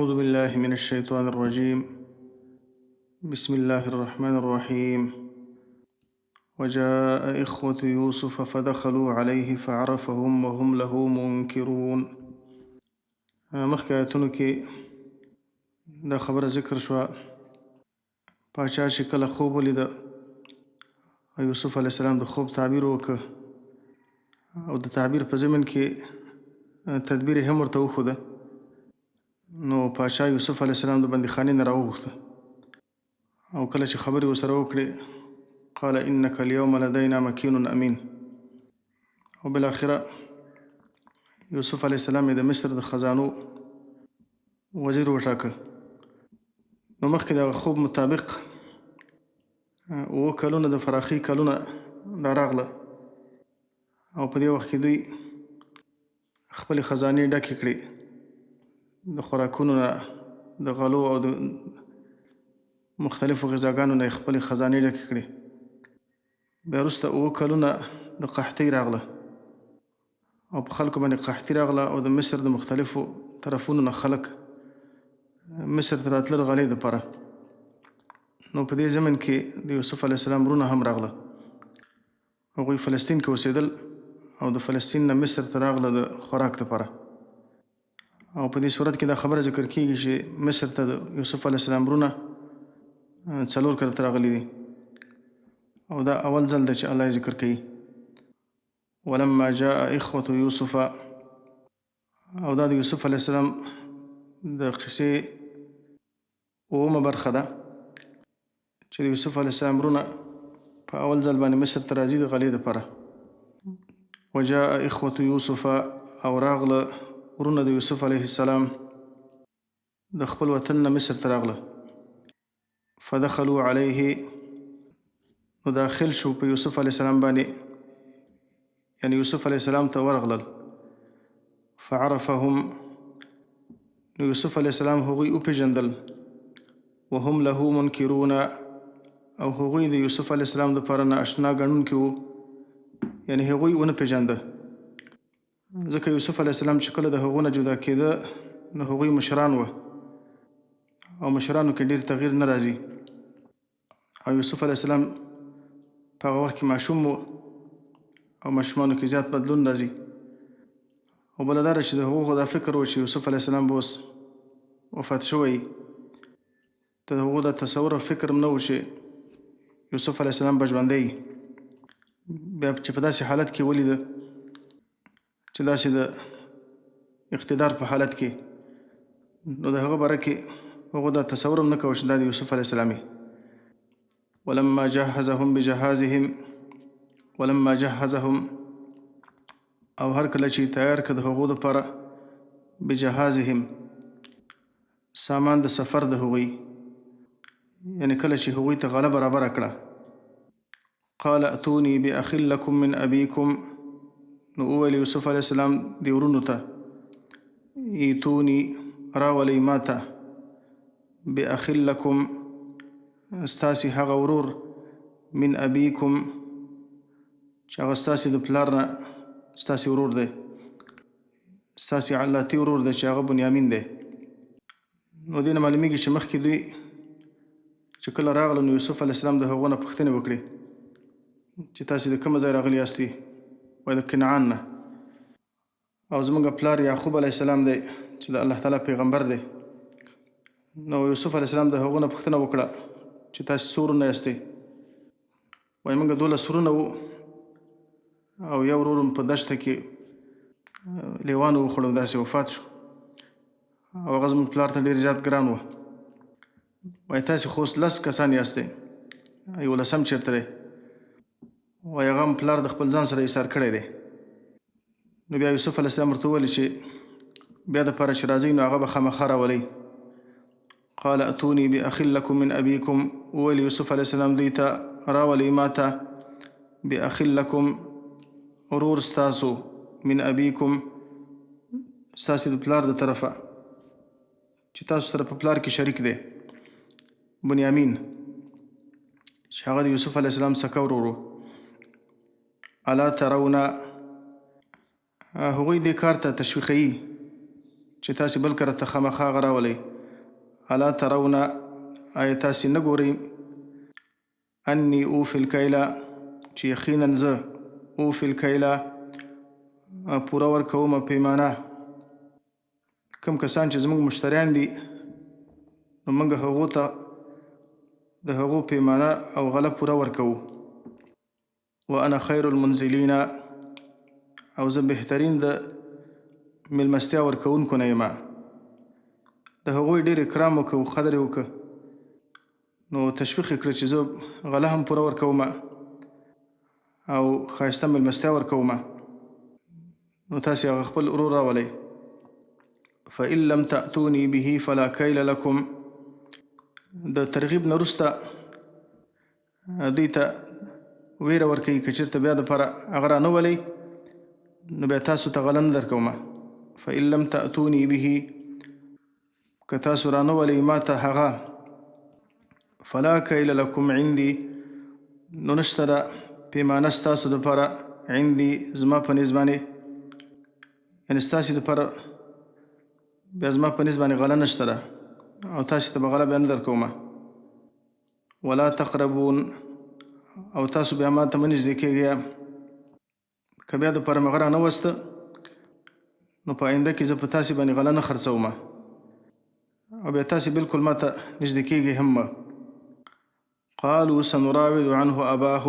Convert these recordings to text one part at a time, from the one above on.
أعوذ بالله من الشيطان الرجيم. بسم الله الرحمن الرحيم. وجاء إخوة يوسف فدخلوا عليه فعرفهم وهم له منكرون. مخکې آیتونو کې دا خبره ذکر شوه، پاچا چې کله خوب ولیده یوسف علیه السلام د خوب تعبیر وکړه او د تعبیر په ضمن کې تدبیر یې هم ورته وښوده. نو پاچا یوسف علیه السلام د بندیخانې نه راوغوښته او کله چې خبرې ورسره وکړې قال انک اليوم لدینا مکین امین. او بالاخره یوسف علیه السلام یې د مصر د خزانو وزیر وټاکه. نو مخکې د خوب مطابق 7 کلونه د فراخي کلونه دا راغله او په دې وخت کې دوی خپلې خزانې ډکې کړې د خوراکونو نه، د غلو او د مختلفو غذاګانو نه یې خپلې خزانې ډکې کړې. بیا وروسته 7 کلونه د قحطۍ راغله او په خلکو باندې قحطي راغله او د مصر د مختلفو طرفونو نه خلک مصر ته راتلل غلې دپاره. نو په دې زمن کې د یوسف علیه السلام وروڼه هم راغله، هغوی فلسطین کې اوسېدل او د فلسطین نه مصر ته راغله د خوراک دپاره. او په دې صورت کې دا خبره ذکر کېږي چې مصر ته د یوسف علیه السلام وروڼه 4 کرته راغلي دي او دا اول ځل ده چې الله یې ذکر کوي. ولما جاء اخوة یوسف، او دا د یوسف علیه السلام د قصې 8مه برخه ده چې د یوسف علیه السلام وروڼه په اول ځل باندې مصر ته راځي د غلې دپاره. وجاء اخوة یوسف، او راغله وروڼه د یوسف علیه السلام د خپل وطن نه مصر ته راغله. فدخلوا علیه، نو داخل شو په یوسف علیه السلام باندې، یعنی یوسف علیه السلام ته ورغلل. فعرفهم، نو یوسف علیه السلام هغوی وپېژندل. وهم له منکرون، او هغوی د یوسف علیه السلام دپاره نه اشنا ګڼونکي وو، یعنی هغوی ونه پېژانده. ځکه یوسف علیه السلام چې کله د هغو نه جدا کېده نو هغوی مشران وه او مشرانو کې ډېر تغییر نه راځي. او یوسف علیه السلام په هغه وخت کې ماشوم و او ماشومانو کې زیات بدلون راځي. او بله دا ده چې د هغو دا فکر و چې یوسف علیه السلام به اوس وفات شوی، د هغو دا تصور او فکر هم نه و چې یوسف علیه السلام به ژوندی. بیا چې په داسې حالت کې ولیده چې داسې د اقتدار په حالت کې، نو د هغه باره کې هغو دا تصور هم نه کوه چې دا د یوسف علیه السلام. ولما جهزهم بجهازهم، ولما جهزهم، او هر کله چې تیار کړه د هغو دپاره بجهازهم سامان د سفر د هغوی، یعنی کله چې هغوی ته غله برابره کړه. قال اتوني باخ لکم من ابیکم، نو وویل یوسف علیه السلام دې وروڼو ته ایتوني راولئ ما ته باخ لکم ستاسې هغه ورور من ابیکم چې هغه ستاسې د پلار نه ستاسې ورور دی، ستاسې علاتي ورور دی چې هغه بنیامین دی. نو دې نه معلومیږي چې مخکې دوی چې کله راغله نو یوسف علیه السلام د هغو نه پوښتنې وکړې چې تاسې د کومه ځای راغلي یاستئ؟ وایي د کنعان نه. او زموږ پلار یعقوب علیه السلام دی چې د الله تعالی پیغمبر دی. نو یوسف علیه السلام د هغو نه پوښتنه وکړه چې تاسې څو وروڼه یاستئ؟ وایي موږ 12 وروڼه وو او یو ورور په دشته کې لیوانو وخوړ او داسې وفات شو او هغه زموږ پلار ته ډېر زیات ګران و. وایي تاسې خو اوس 10 کسان یاستئ، 11 چېرته دی؟ وایي هغه هم پلار د خپل ځان سره ایثار کړی دی. نو بیا یوسف علیه السلام ورته وویل چې بیا دپاره چې راځئ نو هغه به خامخا راولئ. قال اتوني باخ لکم من ابیکم، وویل یوسف علیه السلام دوی ته راولئ ما ته باخ لکم ورور ستاسو من ابیکم ستاسې د پلار د طرفه چې تاسو سره په پلار کې شریک دی، بنیامین چې هغه د یوسف علیه السلام سکه ورور و. الا ترون، هغوی دې کار ته تشویقوي چې تاسې بل کره ته خامخا هغه راولئ الا ترون آیا تاسې نه ګورئ انی اوفي الکیله چې یقینا زه اوفي الکیله پوره ورکوم پیمانه. کوم کسان چې زموږ مشتریان دي نو موږ هغو ته د هغو پیمانه او غله پوره ورکوو. وانا خیر المنزلین او زه بهترین د میلمستیا ورکوونکو نه یم. د هغوی ډېر اکرام وکړو، قدر یې وکړه، نو تشویق یې کړه چې زه غله هم پوره ورکوم او ښایسته میلمستیا ورکوم. نو تاسې هغه خپل ورور راولئ. فإن لم تأتوني به فلا کیل لکم. د ترغیب نه وروسته دوی ته ویره ورکوي که چېرته بیا دپاره هغه رانولئ نو بیا تاسو ته غله نه درکوم. فإن لم تأتوني به که تاسو رانولئ ما ته هغه فلا کیل لکم عندي نو نشته ده پیمانه ستاسو دپاره عندي زما په نظ باندې، یعنې ستاسې دپاره بیا زما په نظ باندې غله نشته ده او تاسې ته به غله بیا نه درکوم. ولا تقربون او تاسو بیا ما ته مه نږدې کېږئ. که بیا دپاره مې غه رانه وسته نو په آینده کې زه په تاسې باندې غله نه خرڅوم او بیا تاسې بلکل ما ته نږدې کېږئ هم مه. قالوا سنراود عنه اباه.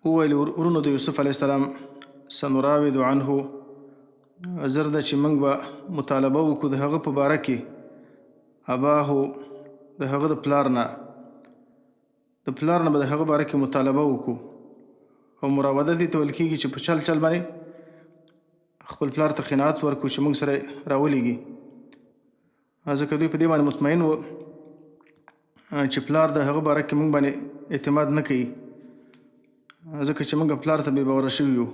وویل ورونو د یوسف علیه السلام سنراود عنه زر ده چې موږ به مطالبه وکړو د هغه په باره کې اباه د هغه د پلار نه. د پلار نه به د هغه باره کې مطالبه وکړو. او مراوده دې ته ویل کېږي چې په چل چل باندې خپل پلار ته قناعت ورکړو چې موږ سره راولېږي. ځکه دوی په دې باندې مطمئن وو چې پلار د هغه باره کې موږ باندې اعتماد نه کوي، ځکه چې موږ پلار ته بې باوره شوي یو.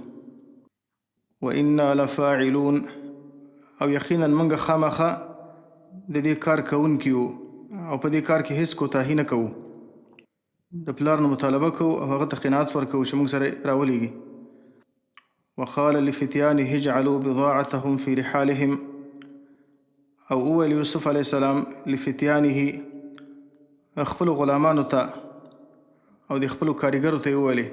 وإنا لفاعلون او یقینا موږ خامخا د دې کار کوونکي یو او په دې کار کې هیڅ کوتاهي نه کوو. د پلار نه مطالبه کوو او هغه ته قناعت ورکوو چې موږ سره راولېږي. وقال لفتيانه اجعلوا بضاعتهم في رحالهم. او وویل یوسف علیه السلام لفتيانه خپلو غلامانو ته او د خپلو کاریګرو ته یې وویلې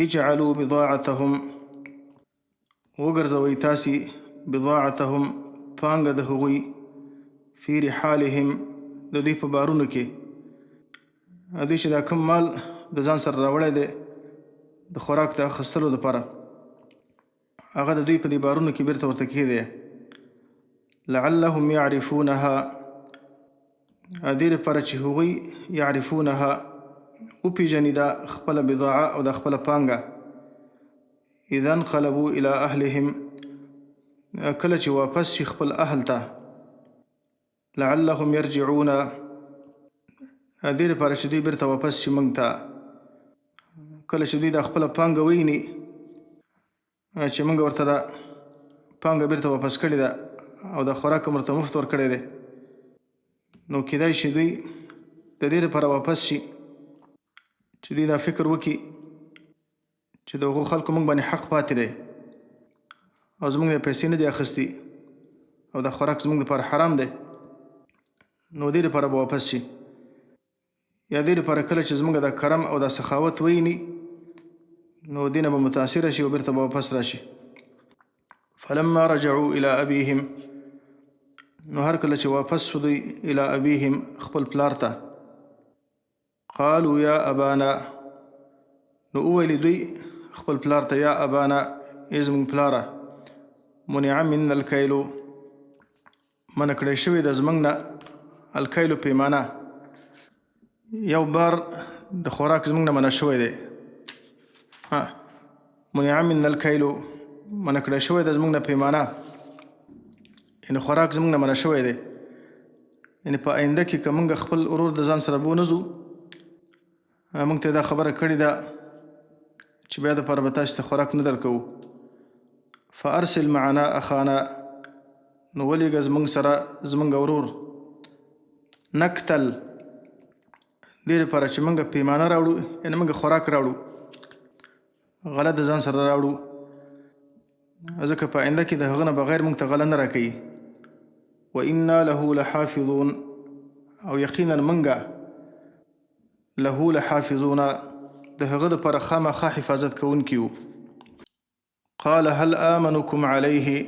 اجعلوا بضاعتهم وګرځوئ تاسې بضاعتهم پانګه د هغوی فی رحالهم د دوی په بارونو کې. دوی چې دا کوم مال د ځان سره راوړی دی د خوراک د اخیستلو دپاره هغه د دوی په دې بارونو کې بیرته ورته کېدی. لعلهم یعرفونها دې لپاره چې هغوی یعرفونها وپېژني دا خپله بضاعه او دا خپله پانګه. اذا انقلبوا الى اهلهم کله چې واپس شي خپل اهل ته. لعلهم یرجعون دې لپاره چې دوی بیرته واپس شي موږ ته. کله چې دوی دا خپله پانګه ویني چې موږ ورته دا پانګه بیرته واپس کړې ده او دا خوراک هم ورته مفت ورکړی دی نو کیدای شي دوی د دې لپاره واپس شي چې دوی دا فکر وکړي چې د هغو خلکو موږ باندې حق پاتې دی او زموږ نه پیسې نه دي اخیستي او دا خوراک زموږ لپاره حرام دی. نو دې لپاره به واپس شي. یا دې لپاره کله چې زموږ دا کرم او دا سخاوت ویني نو دې نه به متاثره شي او بیرته به واپس راشي. فلما رجعوا الى ابيهم نو هر کله چې واپس شو دوی الى ابيهم خپل پلار ته قالوا یا ابانا نو وویل دوی خپل پلار ته یا ابانا ای زموږ پلاره منع منا الکیلو منع کړی شوې ده زموږ نه الکیلو پیمانه. یو بار د خوراک زموږ نه منع شوی دی. منع منا الکیلو منع کړی شوی ده زموږ نه پیمانه، یعنې خوراک زموږ نه منع شوی دی. یعنې په آینده کې که موږ خپل ورور د ځان سره بونځو موږ ته دا خبره کړې ده چې بیا دپاره به تاسو ته خوراک نه درکوو. فارسل معنا اخانا نو ولېږه زموږ سره زموږ ورور نکتل دې لپاره چې موږ پیمانه راوړو، یعنې موږ خوراک راوړو، غله د ځان سره راوړو، ځکه په آینده کې د هغه نه بغیر موږ ته غله نه راکوي. وإنا له لحافظون او یقینا منګه له لحافظون د هغه دپاره خامخا حفاظت کوونکي یو. قال هل آمنكم عليه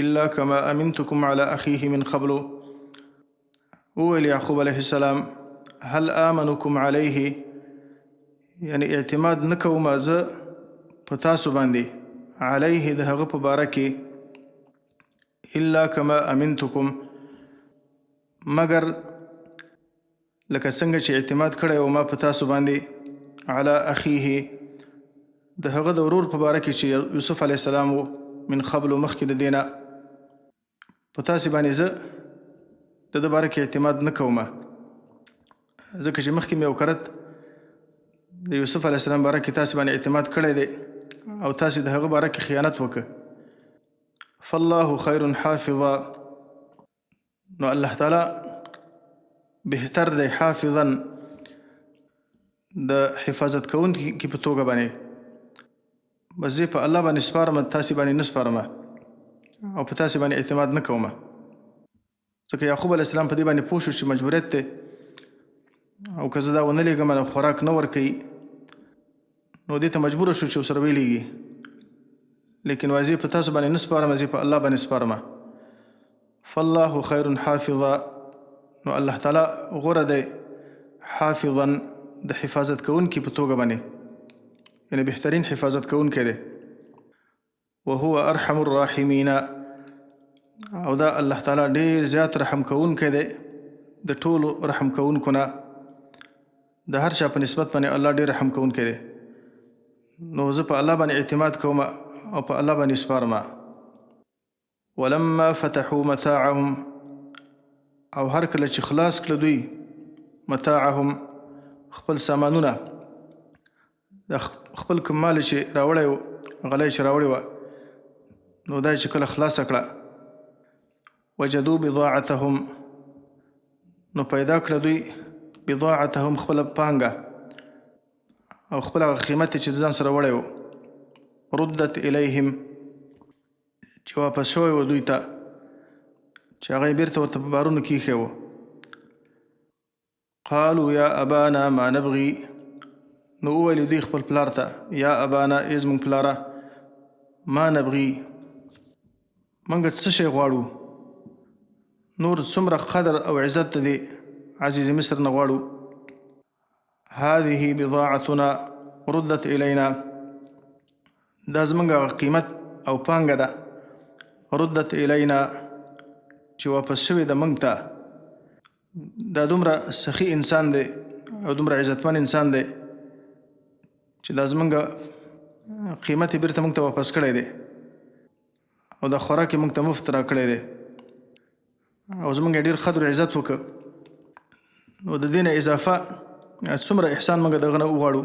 إلا كما أمنتكم على أخيه من قبل. وویل یعقوب علیه السلام هل آمنكم عليه یعنی اعتماد نه کوم زه په تاسو باندې علیه د هغه په باره کې الا کما امنتکم مگر لکه څنګه چې اعتماد کړی و ما په تاسو باندې علی اخیه د هغه د ورور په باره کې چې یوسف علیه السلام و من قبل مخکې د دې نه په تاسې باندې زه د ده باره کې اعتماد نه کوم ځکه چې مخکې مې وکرت د یوسف علیه السلام باره کې تاسې باندې اعتماد کړی دی او تاسې د هغه باره کې خیانت وکړه. فالله خیر حافظا نو الله تعالی بهتر دی حافظا د حفاظت کوونکي په توګه باندې بس زه په الله باندې سپارم تاسې باندې نه سپارم او په تاسې باندې اعتماد نه کوم ځکه یعقوب علیه السلام په دې باندې پوه شو چې مجبوریت دی او که زه دا ونه لېږم او خوراک نه ورکوي نو دې ته مجبوره شو چې ورسره ویلېږي لیکن وایي زه په تاسو باندې نه سپارم زه په الله باندې سپارم. فالله خیر حافظا نو الله تعالی غوره دی حافظا د حفاظت کوونکي په توګه باندې یعنی بهترین حفاظت کوونکی دی. وهو ارحم الراحمین او دا الله تعالی ډېر زیات رحم کوونکی دی د ټولو رحم کوونکو نه د هر چا په نسبت باندې الله ډېر رحم کوونکی دی نو زه په الله باندې اعتماد کوم او په الله باندې سپارم. ولما فتحوا متاعهم او هر کله چې خلاص کړه دوی متاعهم خپل سامانونه د خپل کوم مال چې راوړی و غلی چې راوړی وه نو دا چې کله خلاصه کړه وجدوا بضاعتهم نو پیدا کړه دوی بضاعتهم خپله پانګه او خپل هغه قیمت چې د ځان سره وړی و ردت الیهم چې واپس شوی و دوی ته چې هغه یې بېرته ورته په بارونو کې ایښی و. قالوا یا ابانا ما نبغي نو وویل دوی خپل پلار ته یا ابانا ای زموږ پلاره ما نبغي موږ څه شی غواړو نور څومره قدر او عزت د دې عزیز مصر نه غواړو. هذه بضاعتنا ردت الینا دا زموږ قیمت او پانګه ده ردت الینا چې واپس شوې ده موږ ته. دا دومره سخي انسان دی او دومره عزتمن انسان دی چې دا زموږ قیمت یې بېرته موږ ته واپس کړی دی او دا خوراک یې موږ ته مفت راکړی دی او زموږ یې ډېر قدر عزت وکړه نو د دې نه اضافه څومره احسان موږ د هغه نه وغواړو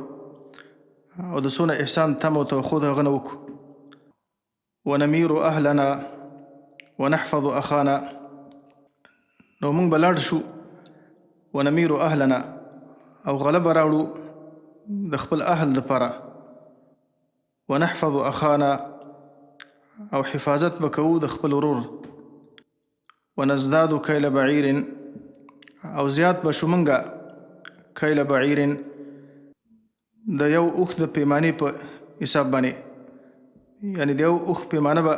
او د څونه احسان تم او توقع د هغه نه وکړو. ونمیر اهلنا ونحفظ اخانا نو موږ به لاړ شو ونمیر اهلنا او غلبه راوړو د خپل اهل دپاره ونحفظ اخانا او حفاظت به کوو د خپل ورور ونزداد کیل بعیر او زیات به شو موږ کیل بعیر د یو اوښ د پیمانې په حساب باندې یعنی د یو اوښ پیمانه به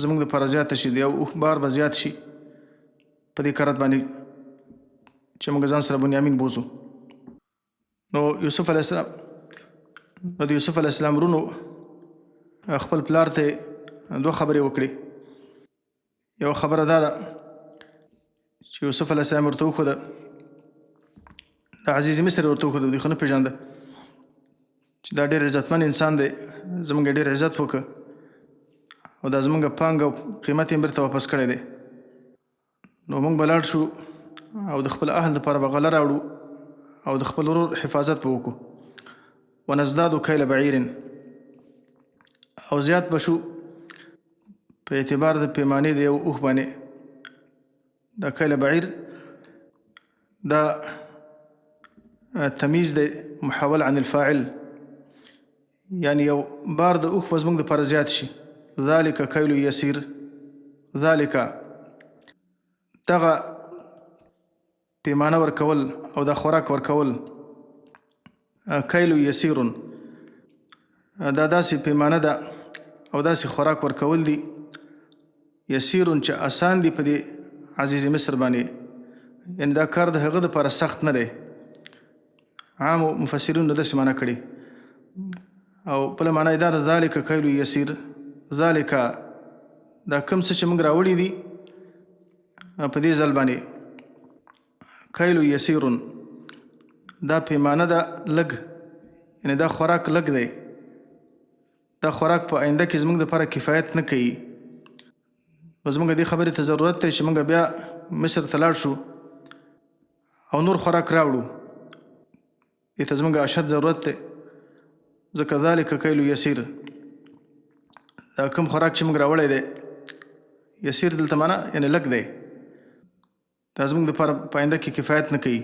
زموږ دپاره زیاته شي د یو اوښ بار به زیات شي په دې کرت باندې چې موږ ځان سره بنیامین بوځو. نو یوسف علیه السلام نو د یوسف علیه السلام ورونو خپل پلار ته دوه خبرې وکړې. یوه خبره دا ده چې یوسف علیه السلام ورته وښوده د عزیز مصر ورته وښوده دوی خو نه پېژانده چې دا ډېر عزتمن انسان دی زموږ ډېر عزت وکړه او دا زموږ پانګه او قیمت یې بېرته واپس کړی دی نو موږ به لاړ شو او د خپل اهل دپاره به غله راوړو او د خپل ورور حفاظت به وکړو. ونزدادو کیل بعیر او زیات به شو په اعتبار د پیمانې د یو اوښ باندې. دا کیل بعیر دا تمیز دی محول عن الفاعل یعنی یو بار د اوښ به زموږ دپاره زیات شي. ذلک کیل یسیر ذلک دغه پیمانه ورکول او د خوراک ورکول کیل یسیر دا داسې پیمانه ده او داسې خوراک ورکول دي یسیر چې آسان دي په دې عزیز مصر باندې یعنی دا کار د هغه دپاره سخت نه دی عامو مفسرینو داسې معنا کړي او بله معنا یې دا ده ذالک کیل یسیر ذالک دا کوم څه چې موږ راوړي دي په دې ځل باندې کیل یسیر دا پیمانه ده لږ یعنی دا خوراک لږ دی دا خوراک په آینده کې زموږ دپاره کفایت نه کوي نو زموږ دې خبرې ته ضرورت دی چې موږ بیا مصر ته لاړ شو او نور خوراک راوړو دې ته زموږ اشد ضرورت دی ځکه ذلک کیل یسیر دا کوم خوراک چې موږ راوړی دی یسیر دلته معنا یعنی لږ دی دا زموږ دپاره په آینده کې کفایت نه کوي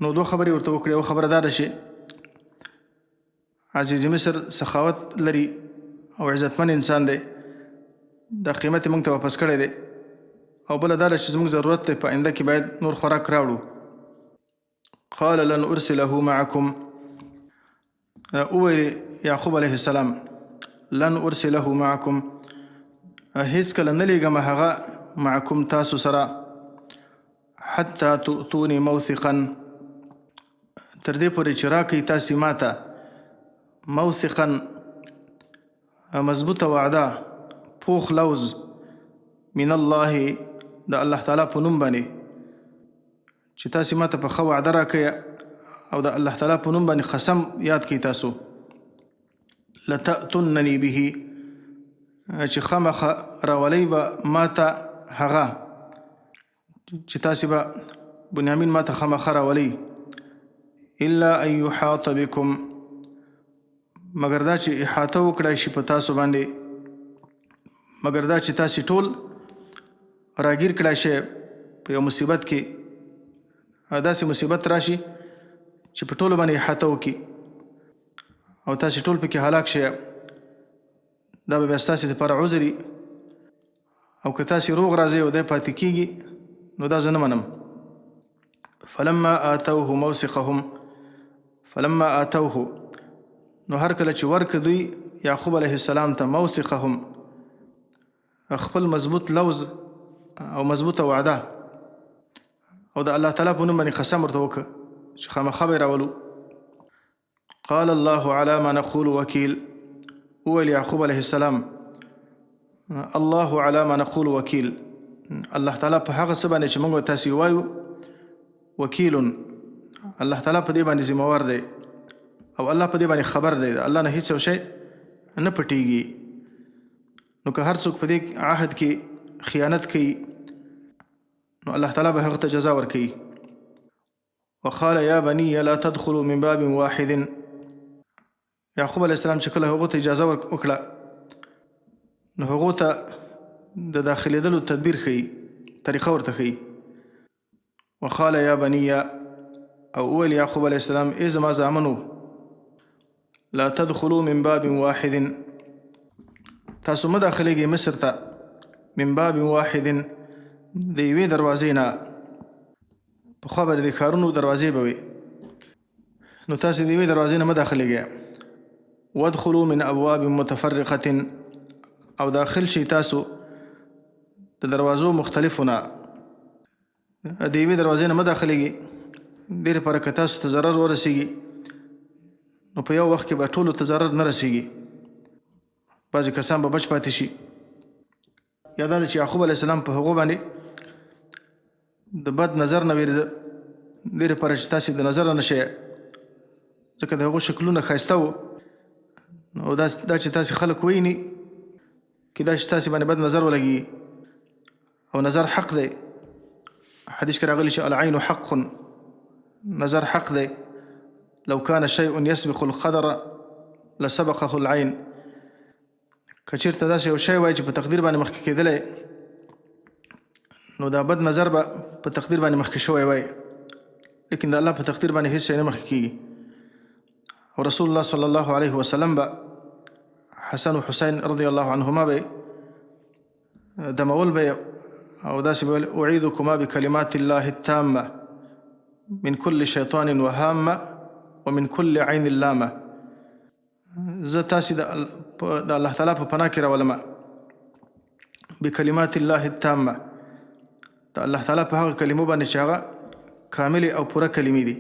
نو دوه خبرې ورته وکړې یوه خبره دا ده چې عزیز مصر سخاوت لري او عزتمن انسان دی دا قیمت یې موږ ته واپس کړی دی او بله دا ده چې زموږ ضرورت دی په آینده کې باید نور خوراک راوړو قال لن ارسله معکم وویل یعقوب علیه السلام لن ارسله معکم هیڅکله نه لیږم هغه معکم تاسو سره حتی تؤتوني موثقا تر دې پورې چې راکئ تاسې ماته موثقا مضبوطه وعده پوخ لوز من الله د الله تعالی په نوم باندې چې تاسې ماته په ښه وعده راکئ او د الله تعالی په نوم باندې قسم یاد کړئ تاسو لتأتونني به چې خامخا راولی به ماته هغه چې تاسې به بنیامین ماته خامخا راولی الا ان یحاط بکم مگر دا چې احاطه وکړی شي په تاسو باندې مگر دا چې تاسې ټول راګیر کړی شئ په یو مصیبت کې داسې مصیبت راشي چې په ټولو باندې احاطه وکړي او تاسې ټول پکې هلاک شئ دا به بیا ستاسې دپاره عذر وي او که تاسې روغ راځئ او دی پاتې کېږي نو دا زه نه منم فلما آتوه موثقهم فلما آتوه نو هر کله چې ورکه دوی یعقوب علیه السلام ته موثقهم خپل مضبوط لوز او مضبوطه وعده او د الله تعالی په نوم باندې قسم ورته وکړه چې خامخا به یې راولو قال الله على ما نقول وکیل وویل یعقوب علیه السلام الله على ما نقول وکیل الله تعالی په هغه څه باندې چې موږ تاسې وایو وکیل الله تعالی په دې باندې ذمہوار دی او الله په دې باندې خبر دی الله نه هیڅ یو شی نه پټیږي نو که هر څوک په دې عهد کې خیانت کوي نو الله تعالی به هغه ته جزا ورکوي وقال یا بني لا تدخلوا من باب واحد یعقوب علیه السلام چې کله هغو ته اجازه وکړه نو هغو ته د داخلېدلو تدبیر ښیي طریقه ورته ښیي وقال یا بني او وویل یعقوب علیه السلام ای زما زامنو لا تدخلوا من باب واحد تاسو مه داخلیږئ مصر ته من باب واحد د یوې دروازې نه پخوا به د ښارونو دروازې به وي نو تاسې د یوې دروازې نه مه داخلیږئ وادخلوا من ابواب متفرقه او داخل شئ تاسو د دروازو مختلفو نه د یوې دروازې نه مه داخلیږئ دې لپاره که تاسو ته ضرر ورسیږي نو په یو وخت کې به ټولو ته ضرر نه رسیږي بعضې کسان به بچ پاتې شي یا دا چې یعقوب علیه السلام په هغو باندې د بد نظر نه ویرېده دې لپاره چې تاسې د نظره نه شئ ځکه د هغو شکلونه ښایسته وو نو دا چې تاسې خلک ویني کېدای چې تاسې باندې بد نظر ولګي او نظر حق دی حدیث کې راغلی چې العین حق نظر حق دی لو كان شيء يسبق القدر لسبقه العين که چېرته داسې یو شی وای چې په تقدیر باندې مخکې کېدلی نو دا بد نظر به په تقدیر باندې مخکې شوی وای لیکن د الله په تقدیر باندې هیڅ شی نه مخکې کېږي او رسول الله صلی الله علیه وسلم به حسن و حسین رضی الله عنهما به دمول به او داسې ویل اعیذکما بکلمات الله التامه من كل شیطان وهامه ومن كل عین لامه. زه تاسې د الله تعالی په پناه کې راولم بکلمات الله التامه، د الله تعالی په هغه کلمو باندې چې هغه کاملې او پوره کلمې دي.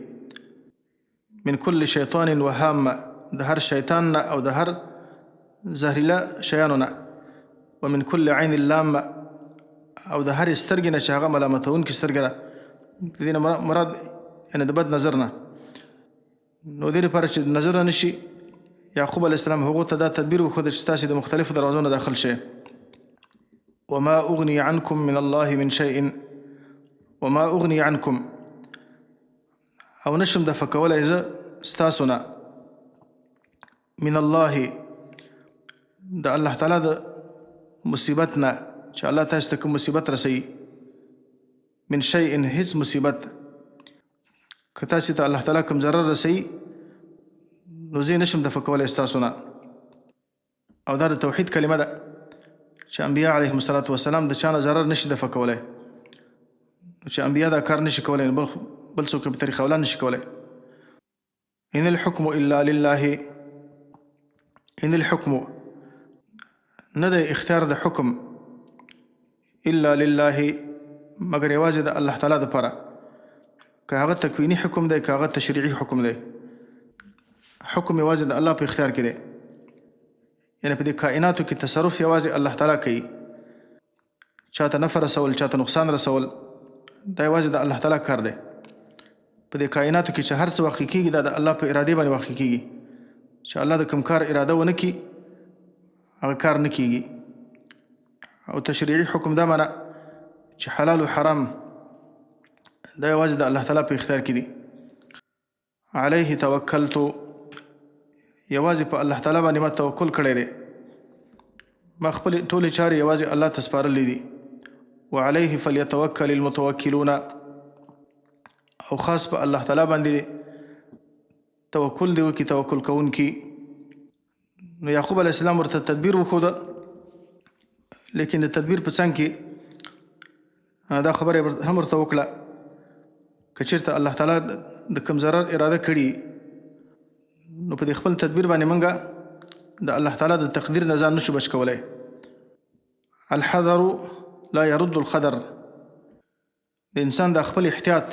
من كل شیطان وهامه، د هر شیطان نه او د هر زهریله شیانو نه. ومن كل عین لامه، او د هر سترګې نه چې هغه ملامتونکې سترګه ده. د دې نه مراد یعنې د بد نظر نه. نو دې لپاره چې نظر نه شي، یعقوب علیه السلام هغو ته دا تدبیر وښوده چې تاسې د مختلفو دروازو نه داخل شئ. وما اغني عنكم من الله من شيء، وما اغني عنكم، او نشم دفع کولی زه ستاسو نه من الله، د الله تعالی د مصیبت نه چې الله تاسو ته کوم مصیبت رسوي. من شیء، هیڅ مصیبت. که تاسو ته الله تعالی کوم ضرر رسوي نو زه نشم دفع کولی ستاسو نه. او دا د توحید کلمه ده چې انبیا علیهم الصلاة والسلام د چا نه ضرر نشي دفع کولی. چې انبیا دا کار نشي کولی، بل څوک په طریقه اولا نشي کولی. ان الحکم الا لله، ان الحکم نه د اختیار د حکم الا لله مگر یوازې د الله تعالی دپاره. که هغه تکویني حکم دی که هغه تشریعي حکم دی، حکم یوازې د الله په اختیار کې دی. یعنې په دې کائناتو کې تصرف یوازې الله تعالی کوي. چاته نفع رسول، چاته نقصان رسول، دا یوازې د الله تعالی کار دی. په دې کائناتو کې چې هر څه واقع کېږي دا د الله په ارادې باندې واقع کېږي. چې الله د کوم کار اراده ونه کړي هغه کار نه کېږي. او تشریعي حکم دا معنی چې حلال و حرام دا یوازې د الله تعالی په اختیار کې دي. علیه توکلتو، یوازې په الله تعالی باندې ما توکل کړی دی. ما خپل ټولې چارې یوازې الله ته سپارلې دي. وعلیه فلیتوکل المتوکلون، او خاص په الله تعالی باندې توکل دی وکړي توکل کوونکي. نو یعقوب علیه السلام ورته تدبیر وښوده، لیکن د تدبیر په څنګ کې دا خبره هم ورته وکړه که چېرته الله تعالی د کوم ضرر اراده کړي نو په دې خپل تدبیر باندې موږ د الله تعالی د تقدیر نه ځان نشو بچ کولی. الحذر لا يرد القدر، د انسان د خپل احتیاط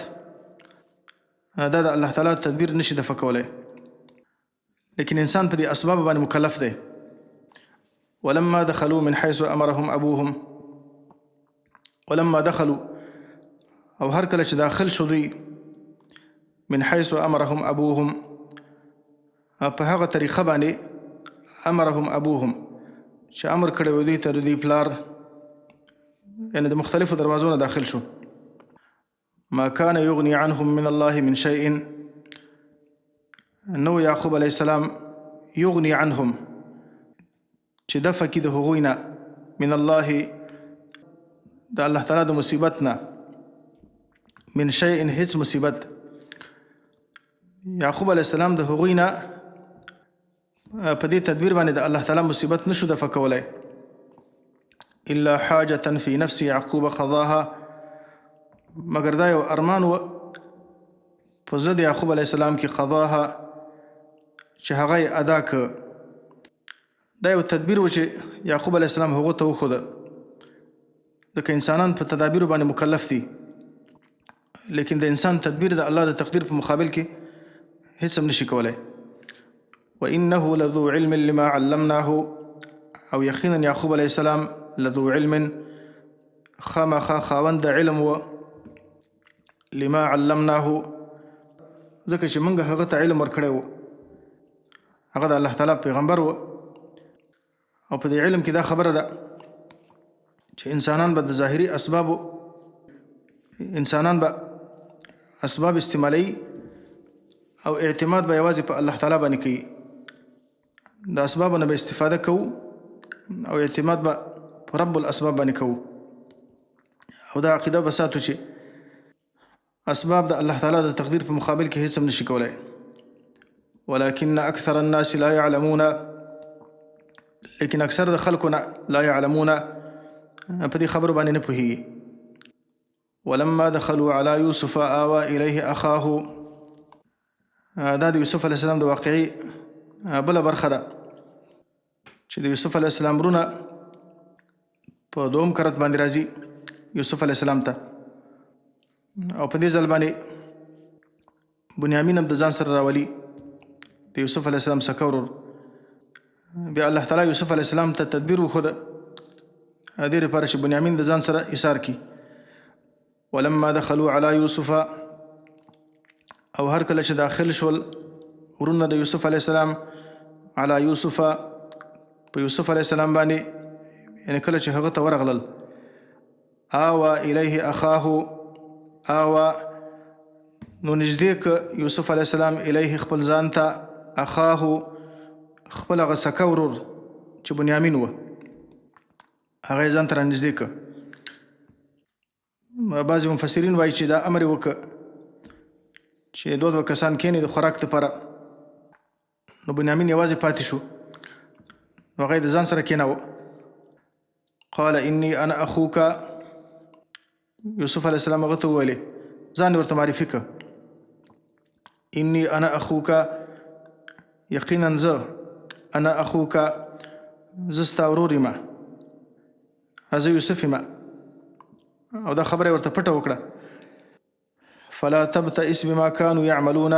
دا د الله تعالی تدبیر نشي دفع کولی. لیکن انسان په دې اسباب باندې مکلف دی. ولما دخلوا من حيث امرهم ابوهم، ولما دخلوا، او هر کله چې داخل شو دوی من حيث امرهم ابوهم، په هغه طریقه باندې امرهم ابوهم چې امر کړی و دوی ته د دوی پلار، یعنې د مختلفو دروازو نه داخل شو. ما كان يغني عنهم من الله من شيء، نو یعقوب علیه السلام یغني عنهم چې دفع کړي د هغوی نه من الله د الله تعالی د مصیبت نه من شیء، هیڅ مصیبت. یعقوب علیه السلام د هغوی نه په دې تدبیر باندې د الله تعالی مصیبت نشو دفع کولی. الا حاجة في نفس یعقوب قضاها، مگر دا یو ارمان و په زړه د یعقوب علیه السلام کې قضاها چې هغه یې ادا که. دا یو تدبیر و چې یعقوب علیه السلام هغو ته وښوده، ځکه انسانان په تدابیرو باندې مکلف دي. لیکن د انسان تدبیر د الله د تقدیر په مقابل کې هیڅ هم نشي کولی. وانه لذو علم لما علمناه، او یقینا یعقوب علیه السلام لذو علم خامخا خاوند د علم و لما علمناه، ځکه چې موږ هغه ته علم ورکړی و. هغه د الله تعالی پیغمبر و، او په دې علم کې دا خبره ده چې انسانان به د ظاهري اسبابو، انسانان به اسباب استعمالي او اعتماد به یوازې په الله تعالی باندې کوي. د اسبابو نه به استفاده کوو او اعتماد به په رب الاسباب باندې کوو. او دا عقیده به ساتو چې اسباب د الله تعالی د تقدیر په مقابل کې هیڅ هم نشي کولی. ولكن اکثر الناس لا يعلمون، لیکن اکثر د خلکو نه لا يعلمون په دې خبرو باندې نه پوهېږي. ولما دخلوا على يوسف آوى إليه أخاه. دا د یوسف علیه السلام د واقعي بله برخه ده چې د یوسف علیه السلام ورونه په دوم کرت باندې راځي یوسف علیه السلام ته، او په دې ځل باندې بنیامین هم د ځان سره راولي د یوسف علیه السلام څخه ورور. بیا الله تعالی یوسف علیه السلام ته تدبیر وښوده دې لپاره چې بنیامین د ځان سره ایثار کړي. ولما دخلوا على يوسف، او هر کله چې داخل شول ورونه د یوسف علیه السلام علی یوسف په یوسف علیه السلام باندې، یعنی کله چې هغه ته ورغلل، آوى الیه اخاه، آوى نو نږدې که یوسف علیه السلام الیه خپل ځان ته، اخاه خپل هغه سکه ورور چې بنیامین و هغه یې ځان ته رانږدې که. بعضې مفسرین وایي چې دا امر یې وکړه چې دوه کسان کېني د خوراک لپاره، نو بنیامین یوازې پاتې شو، نو هغه یې د ځان سره کېناوه. قال انی انا اخوک، یوسف علیه السلام هغه ته وویلې، ځان یې ورته معرفي که، انی انا اخوک، یقینا زه، انا اخوک زه ستا ورور یم، زه یوسف یم، او دا خبره یې ورته پټه وکړه. فلا تبتئس بما كانوا يعملون،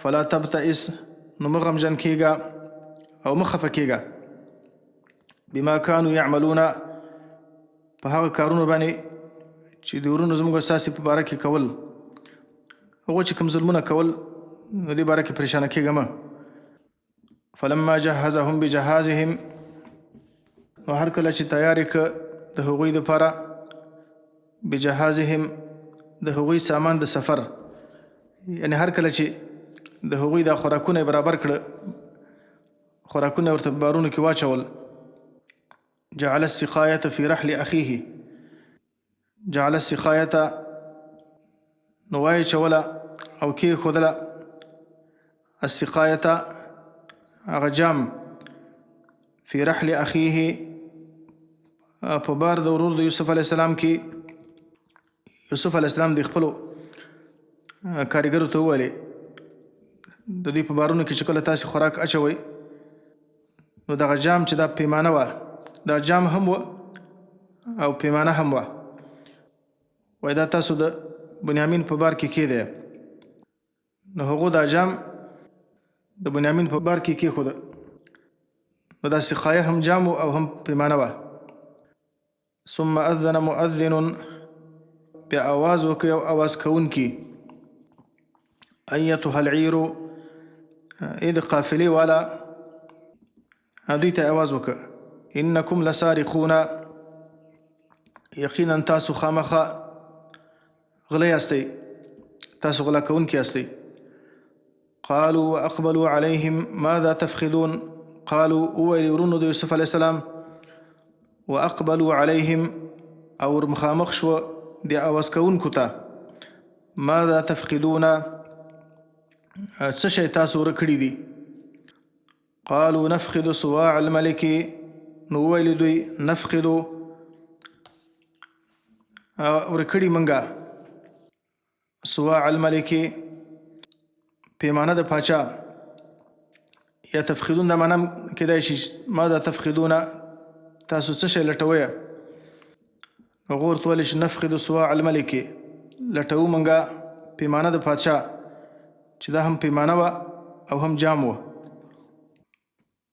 فلا تبتئس نو مه غمجن کېږه او مه خفه کېږه، بما كانوا يعملون په هغه کارونو باندې چې د ورونو زموږ ستاسې په باره کې کول، هغو چې کوم ظلمونه کول نو دې باره کې پریشانه کېږه مه. فلما جهزهم بجهازهم، نو هر کله چې تیار یې که د هغوی دپاره، بجهازهم د هغوی سامان د سفر، یعنی هر کله چې د هغوی دا خوراکونه یې برابر کړه، خوراکونه ورته په بارونو کې واچول. جعل السقایة فی رحل اخیه، جعل السقایة نو واچوله او کېښودله، السقایة هغه جام، فی رحل اخیه په بار د ورور د یوسف علیه السلام کې. یوسف علیه السلام د خپلو کاریګرو ته وویلې د دوی په بارونو کې چې کله تاسې خوراک اچوئ، نو دغه جام چې دا پیمانه وه، دا جام هم وه او پیمانه هم وه، وایي دا تاسو د بنیامین په بار کې کېدی، نو هغو دا جام د بنیامین په بار کې کېښوده، نو دا سقایه هم جام او هم پیمانه وه. ثم اذن مؤذن، بیا آواز وکړي او آواز کوونکي، ایتها العیر، ای د قافلې والا، دوی ته آواز وکړه، انکم لسارقون، یقینا تاسو خامخا غله یاستئ، تاسو غلا کوونکي یاستئ. قالوا واقبلوا علیهم ماذا تفقدون، قالوا وویل ورونو د یوسف علیه السلام، واقبلوا علیهم او ورمخامخ شو د آواز کوونکو ته، ماذا تفقدون څه شی تاسو ورک کړي دي. قالوا نفقد صواع الملک، نو وویل دوی نفقد ورک کړي منګه، صواع الملک پیمانه د پاچا، یا تفقدون دا معنی کېدای شي ماذا تفقدون تاسو څه شی لټوئ. هغو ورته ویلې چې نفقد صواع الملک، لټوو منګه پیمانه د پاچا، چې دا هم پیمانه وه او هم جام وه.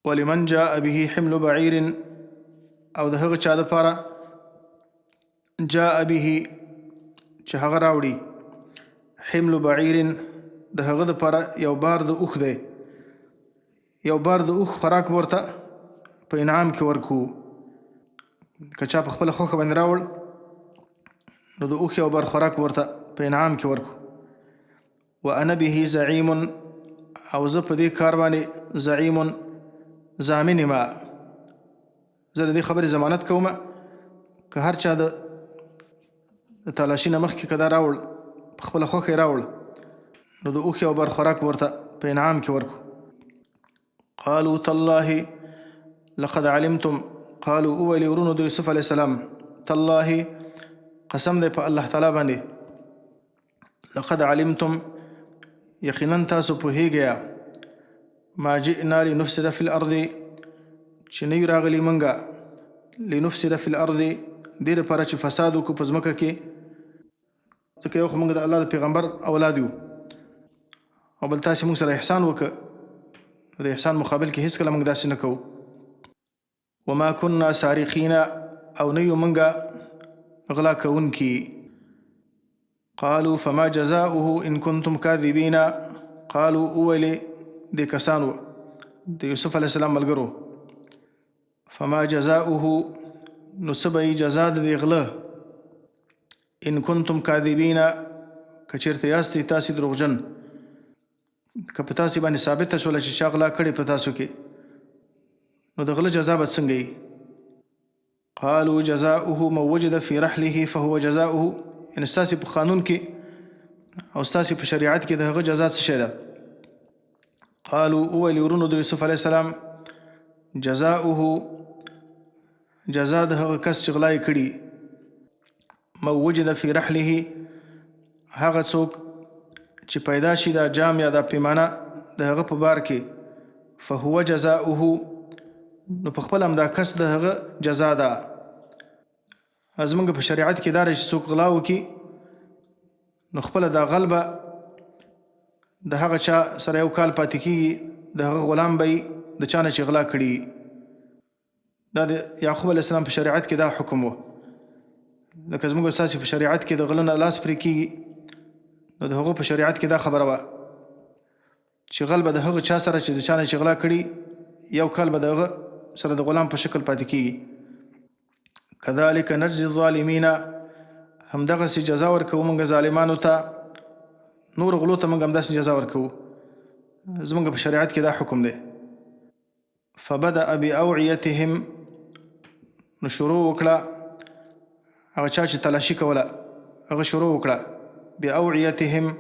ولمن جاء به حمل بعیر، او د هغه چا دپاره جاء به چې هغه راوړي، حمل بعیر د هغه دپاره یو بار د اوښ دی، یو بار د اوښ خوراک ورته په انعام کې ورکو، که چا په خپله خوښه باندې راوړ نو د اوښ یو بار خوراک ورته په انعام کې ورکو. وانا به زعیم، او زه په دې کار باندې زعیم ضامن یم، زه د دې خبرې ضمانت کوم، که هر چا د تالاشي نه مخکې که دا راوړ په خپله خوښه یې راوړ نو د اوښ یو بار خوراک ورته په انعام کې ورکو. قالوا تالله لقد علمتم، قالوا اویل ورونو د یوسف علیه السلام، تالله قسم دی په الله تعالی باندې لقد علمتم یقینا تاسو پوهیږئ ما جئنا لنفسد فی الارض چې نه یو راغلي موږ لنفسد فی الارض دې لپاره چې فساد وکړو په ځمکه کې ځکه یو خو موږ د الله د پیغمبر اولاد یو او بل تاسې موږ سره احسان وکړه د احسان مقابل کې هېڅکله موږ داسې نه کوو وما كنا سارقین او نه یو موږ غلا کوونکي قالوا فما جزاؤه ان كنتم كاذبین قالوا اولې دې کسانو د یوسف علیه السلام ملګرو فما جزاؤه نو څه به یې جزا د دې غله ان كنتم كاذبین که چېرته یاستئ تاسې دروغجن که په تاسې باندې ثابته شوله چې چا غلا کړې په تاسو کې نو د غله جزا به څنګه وي قالوا جزاؤه من وجد في رحله فهو جزاؤه یعنې ستاسې په قانون کې او ستاسې په شریعت کې د هغه جزا څه شی ده قالوا اولې ورونو د یوسف علیه السلام جزاؤه جزا د هغه کس چې غلا یې کړي من وجد في رحله هغه څوک چې پیدا شي دا جام یا دا پیمانه د هغه په بار کې فهو جزاؤه نو په خپل هم دا کس د هغه جزا ده زموږ په شریعت کې دا چې څوک غلا وکړي نو خپله دا غلبه د هغه چا سره یو کال پاتې کېږي د هغه غلام به د چا نه چې غلا کړي دا د یعقوب علیه السلام په شریعت کې دا حکم و لکه زموږ ستاسې په شریعت کې د غله نه لاس پرې کېږي نو د هغو په شریعت کې دا خبره وه چې غل به د هغه چا سره چې د چا نه چې غلا کړي یو کال به د هغه سره د غلام په شکل پاتې کېږي کذلک نجزي الظالمین همدغسې جزا ورکوو موږ ظالمانو ته نور غلو ته موږ همداسې جزا ورکوو زموږ په شریعت کې دا حکم دی فبدأ بأوعیتهم نو شروع وکړه هغه چا چې تلاشي کوله هغه شروع وکړه بأوعیتهم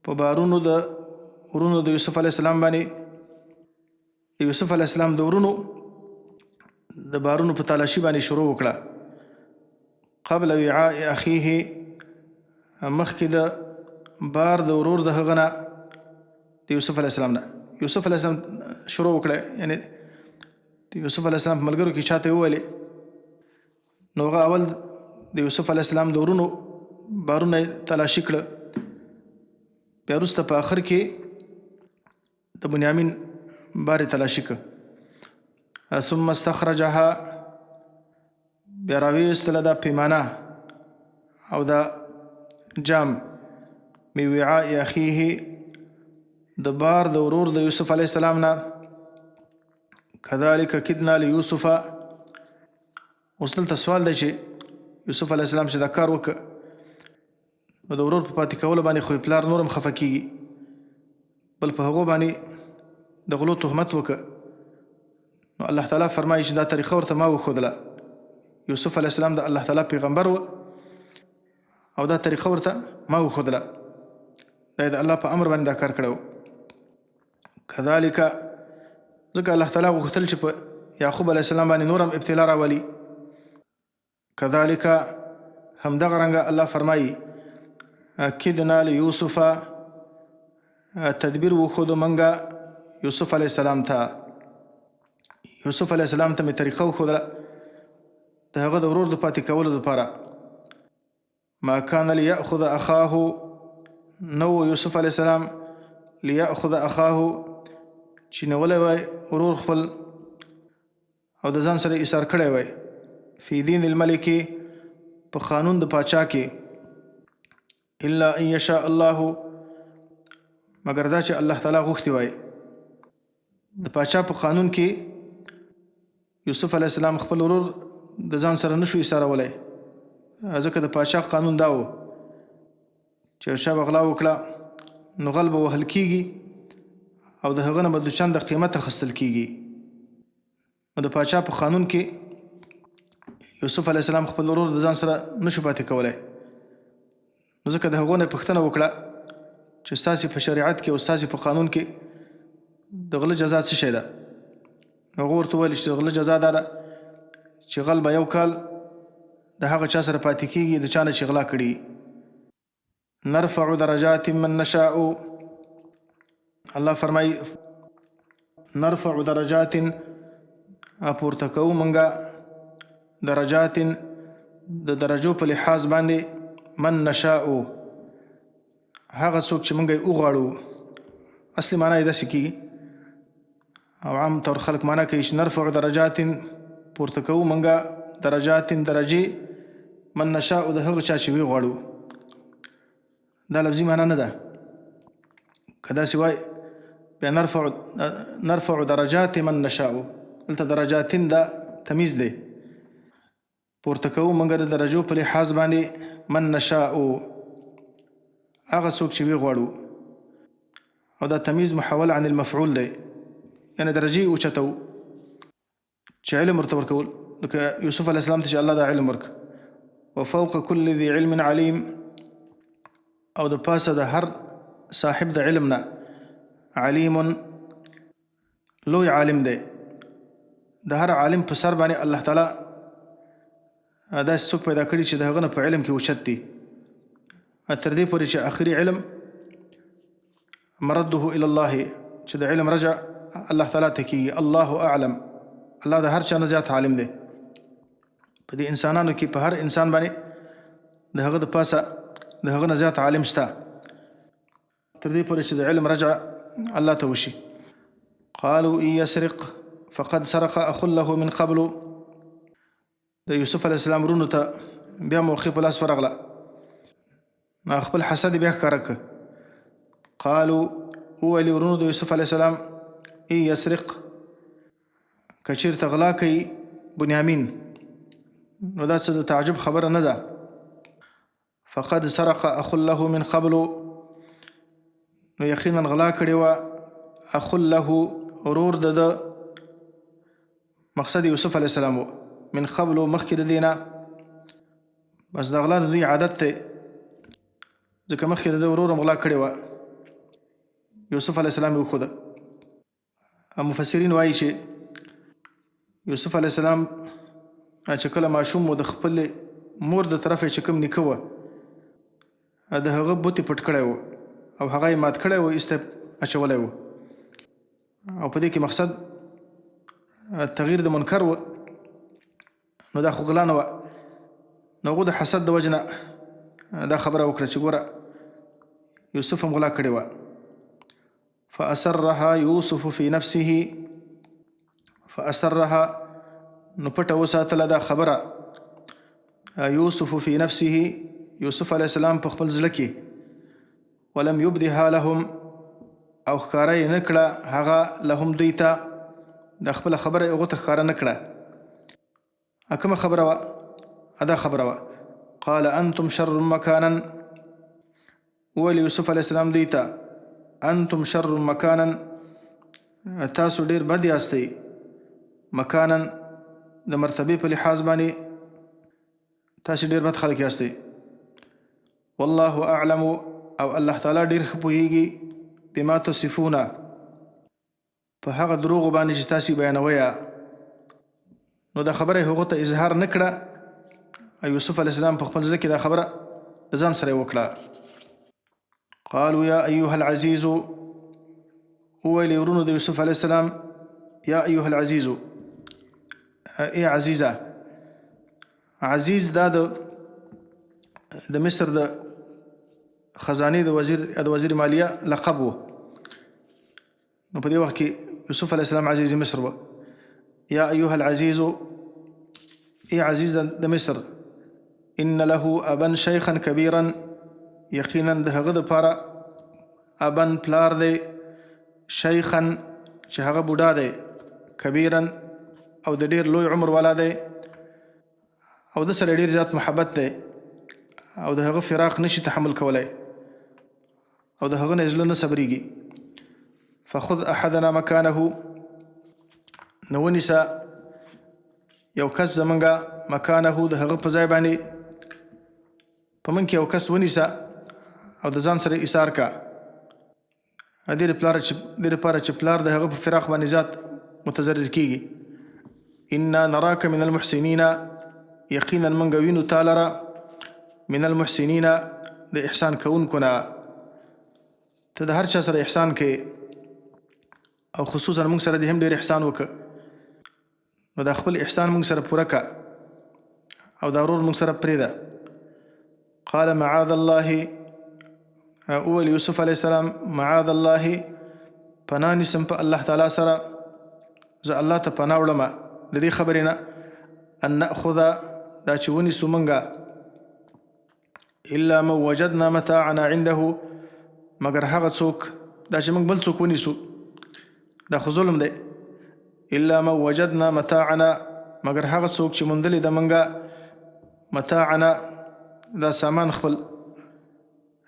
په بارونو د ورونو د یوسف علیه السلام باندې د یوسف علیه السلام د ورونو د بارونو په تلاشي باندې شروع وکړه قبل وعاء اخیه مخکې د بار د ورور د هغه نه د یوسف علیه السلام نه یوسف علیه السلام شروع وکړه یعنې د یوسف علیه السلام په ملګرو کې چاته وویلې نو هغه اول د یوسف علیه السلام د ورونو بارونه تلاشي کړه بیا وروسته په آخر کې د بنیامین بار یې تلاشي کړه ثم استخرجها بیا راویستله دا پیمانه او دا جام من وعاء اخیه د بار د ورور د یوسف علیه السلام نه کذلک کدنا لیوسف اوس دلته سوال دی چې یوسف علیه السلام چې دا کار وکړه نو د ورور په پاتې کولو باندې خو پلار نور هم خفه کېږي بل په هغو باندې د غلو تهمت وکړه نو الله تعالی فرمایي چې دا طریقه ورته ما وښودله یوسف علیه السلام د الله تعالی پیغمبر و او دا طریقه ورته ما وښودله دا د الله په امر باندې دا کار کړی و کذلک ځکه الله تعالی غوښتل چې په یعقوب علیه السلام باندې نور هم ابتلا راولي کذلک همدغه رنګه الله فرمایي کدنا لیوسف تدبیر وښودو منګه یوسف علیه السلام ته یوسف علیه السلام ته مې طریقه وښودله د هغه د ورور د پاتې کولو دپاره ما کان لیأخذ اخاه نو یوسف علیه السلام لیأخذ اخاه چې نیولی وای ورور خپل او د ځان سره ایثار کړی وای فی دین الملک په قانون د پاچا کې الا ان یشاء الله مگر دا چې الله تعالی غوښتي وای د پاچا په قانون کې یوسف علیه السلام خپل ورور د ځان سره نشو ایثارولی ځکه د پاچا قانون دا و چې یو چا به غلا وکړه نو غل به وهل کېږي او د هغه نه به د چنده قیمت اخیستل کېږي نو د پاچا په قانون کې یوسف علیه السلام خپل ورور د ځان سره نشو پاتې کولی نو ځکه د هغو نه یې پوښتنه وکړه چې ستاسې په شریعت کې او ستاسې په قانون کې د غله جزا څه شی ده هغو ورته وویل چې د غله جزا دا ده چې غل به یو کال د هغه چا سره پاتې کېږي د چا نه چې غلا کړي. نرفع درجات من نشاء، الله فرمایي نرفع درجات پورته کوو موږ درجات د درجو په لحاظ باندې من نشاء هغه څوک چې موږ یې وغواړو. اصلي معنا یې داسې کېږي او عام طور خلک معنا کوي چې نرفع درجات پورته کوو موږ درجات درجې من نشاء د هغه چا چې وی غواړو. دا لفظي معنا نه ده. که داسې وای بیا نرفع درجات من نشاء، دلته درجاتین دا تمیز دی. پورته کوو موږ د درجو په لحاظ باندې من نشاء هغه څوک چې وی غواړو، او دا تمیز محول عن المفعول دی، یعنی درجې اوچتو چې علم ورته ورکول. لکه یوسف علیه السلام ته چې الله دا علم ورک وفوق كل ذي علم علیم، او د پاسه د هر صاحب د علم نه علیم لوی عالم دی. د هر عالم په سر باندې الله تعالی داسې څوک پیدا کړي چې د هغه نه په علم کې اوچت دي، تر دې پورې چې آخري علم مرده الى الله، چې د علم رجع الله تعالی ته کېږي. الله اعلم، الله د هر چا نه زیات عالم دی. په دې انسانانو کې په هر انسان باندې د هغه د پاسه د هغه نه زیات عالم شته، تر دې پورې چې د علم رجع الله ته وشي. قالوا ان يسرق فقد سرق اخ له من قبل، د یوسف علیه السلام رونو ته بیا موقع په لاس ورغله، خپل حسد بیا ښکاره کړ. قالوا وویل ورونو د یوسف علیه السلام ان یسرق که چېرته غلا کوي بنیامین، نو دا څه د تعجب خبره نه ده. فقد سرق اخ له من قبل، نو یقینا غلا کړې وه اخ له ورور د مقصد یوسف علیه السلام من قبل مخکې د دې نه. بس د غلا د دوی عادت دی، ځکه مخکې د ده ورور هم غلا کړې وه، یوسف علیه السلام یې وښوده. مفسرین وایي چې یوسف علیه السلام چې کله ماشوم و د خپل مور د طرفه چې کوم نیکه وه د هغه بوتې پټ کړی و او هغه یې مات کړی و، ایسته اچولی و، او په دې کې مقصد تغییر د منکر و. نو دا خو غلا نه وه، نو هغو د حسد د وجې نه دا خبره وکړه چې ګوره یوسف هم غلا کړې وه. فأسرها یوسف فی نفسه، فأسرها نو پټه وساتله دا خبره یوسف فی نفسه، یوسف علیه السلام په خپل زړه کې، ولم یبدها لهم او ښکاره یې نه کړه هغه لهم دوی ته، دا خپله خبره یې هغو ته ښکاره نه کړه. کومه خبره وه؟ دا خبره وه قال انتم شر مکانا، وویل یوسف علیه السلام دوی ته انتم شر مکانا، تاسو ډېر بد یاستئ، مکانا د مرتبې په لحاظ باندې تاسو ډېر بد خلک یاستئ. والله اعلم، او الله تعالی ډېر ښه پوهیږي بما تصفون، په هغه دروغو باندې چې تاسو بیانوئ. نو دا خبره یې هغو ته اظهار نه کړه. یوسف علیه السلام په خپل زړه کې دا خبره د ځان سره یې وکړه. قالوا یا ایها العزیز، وویل ورونو د یوسف علیه السلام یا ایها العزیز، ای عزیزه. عزیز دا د مصر د خزانې د وزیر مالیه لقب و. نو په دې وخت کې یوسف علیه السلام عزیز مصر و. یا ایها العزیز، ای عزیز د مصر، ان له ابا شیخا کبیرا، یقینا د هغه دپاره ابن پلار دی، شیخا چې هغه بوډا دی، کبیرا او د ډېر لوی عمر والا دی، او د سره ډېر زیات محبت دی، او د هغه فراق نشي تحمل کولی، او د هغه نه زړه نه صبرېږي. فخذ احدنا مکانه، نو ونیسه یو کس زمونږه مکانه د هغه په ځای باندې، په من کې یو کس ونیسه او د ځان سره ایثار کا. دې لپاره چې پلار د هغه په فراق باندې ذات متضرر کیږي. انا نراک من المحسنین، یقینا منګه وینو تعالی را من المحسنین د احسان کوونکو نه. ته د هر چا سره احسان کوې او خصوصا موږ سره دې هم ډېر احسان وکړه، نو دا خپل احسان موږ سره پوره کړه او دا ورور موږ سره پرېږده. قال معاذ الله، اول یوسف علیه السلام معاذ الله، پناه نیسم په الله تعالی سره، زه الله ته پناه وړم د دې خبرې نه ان نأخذ دا چې ونیسو موږه الا من وجدنا متاعنا عنده مگر هغه څوک دا چې موږ بل څوک ونیسو دا خو ظلم دی. الا من وجدنا متاعنا مگر هغه څوک چې موندلی د موږه متاعنا دا سامان خپل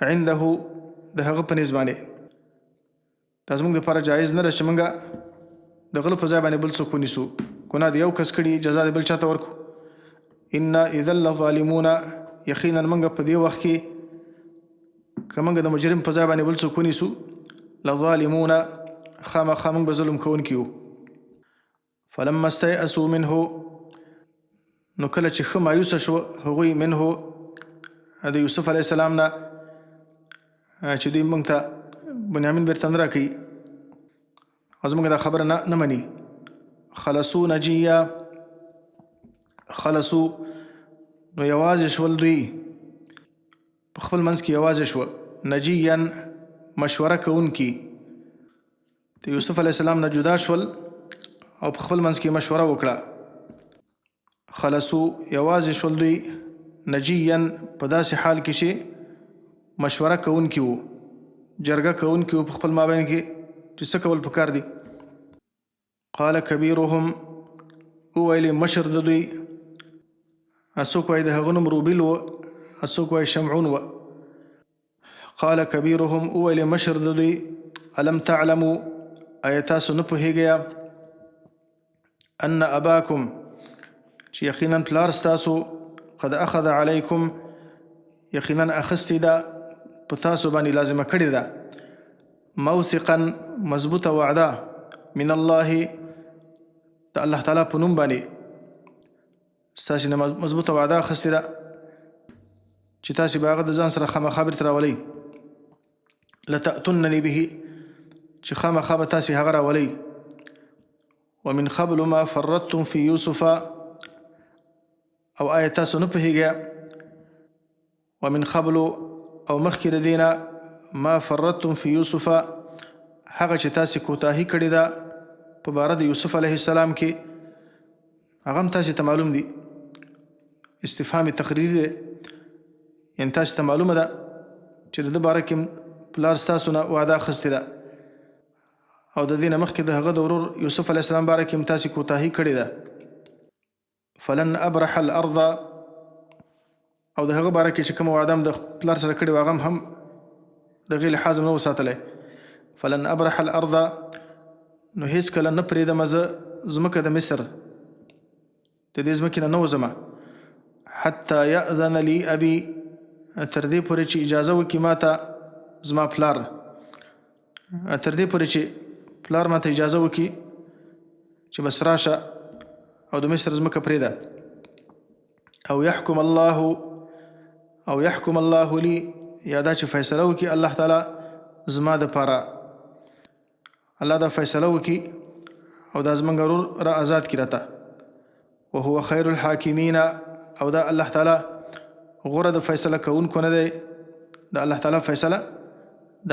عنده د هغه په نسبت باندې دا زموږ دپاره جایز نه ده چې موږ د غله په ځای باندې بل څوک ونیسو. ګناه د یو کس کړي جزا د بل چاته ورکو. انا اذا لظالمون، یقینا موږ په دې وخت کې که موږ د مجرم په ځای باندې بل څوک ونیسو لظالمون خامخا موږ به ظلم کوونکي یو. فلما استیأسوا منه، نو کله چې ښه مایوسه شو هغوی منه د یوسف علیه السلام نه چې دوی موږ ته بنیامین بیرته نه راکوي او زموږ دا خبره نه مني. خلصو نجیه، خلصو نو یوازې شول دوی په خپل منځ کې یوازې شوه. نجیا مشوره کوونکي د یوسف علیه السلام نه جدا شول او په خپل منځ کې مشوره وکړه. خلصو یوازې شول دوی نجیا په داسې حال کې چې مشوره کوونکي وو، جرګه کوونکي وو په خپل مابین کې چې څه کول پکار دي. قال کبیرهم، وویلې مشر د دوی، څوک وایي د هغه نوم روبیل و، څوک وایي شمعون و. قال کبیرهم، وویلې مشر د دوی الم تعلموا، آیا تاسو نه پوهیږئ ان اباکم چې یقینا پلار ستاسو قد اخذ علیکم یقینا اخستی ده په تاسو باندې لازمه کړې ده موثقا مضبوطه وعده من الله د الله تعالی په نوم باندې ستاسو نه مضبوطه وعده اخستې ده چې تاسو به هغه د ځان سره خامخا بیرته راولئ. لتأتونني به، چې خامخا به تاسو هغه راولئ. ومن قبل ما فرطتم في يوسف، او آیا تاسو نه پوهیږئ ومن قبل او مخکې د دې نه ما فرطتم في يوسف هغه چې تاسو کوتاهي کړې ده په باره د یوسف علیه السلام کې، هغه هم تاسو ته معلوم دي. استفهام تقریري دی، یعنې تاسو ته معلومه ده چې د ده باره کې پلار ستاسو نه وعده اخیستې ده او د دې نه مخکې د هغه د ورور یوسف علیه السلام باره کې هم تاسو کوتاهي کړې ده. فلن ابرح الارض، او د هغه باره کې چې کومه وعده هم د پلار سره کړې وه هغه هم د هغې لحاظ هم نه و ساتلی. فلن ابرح الارض، نو هیڅکله نه پرېږدم زه ځمکه د مصر، د دې ځمکې نه وځم حتی یأذن لي ابي، تر دې پورې چې اجازه وکړي ما ته زما پلار، تر دې پورې چې پلار ما ته اجازه وکړي چې بس راشه او د مصر ځمکه پرېږده. او يحكم الله لي، یا دا چې فیصله وکړي الله تعالی زما دپاره، الله دا فیصله وکړي او دا زموږ ورور را آزاد کړي راته. وهو خیر الحاکمین، او دا الله تعالی غوره د فیصله کوونکو نه دی. د الله تعالی فیصله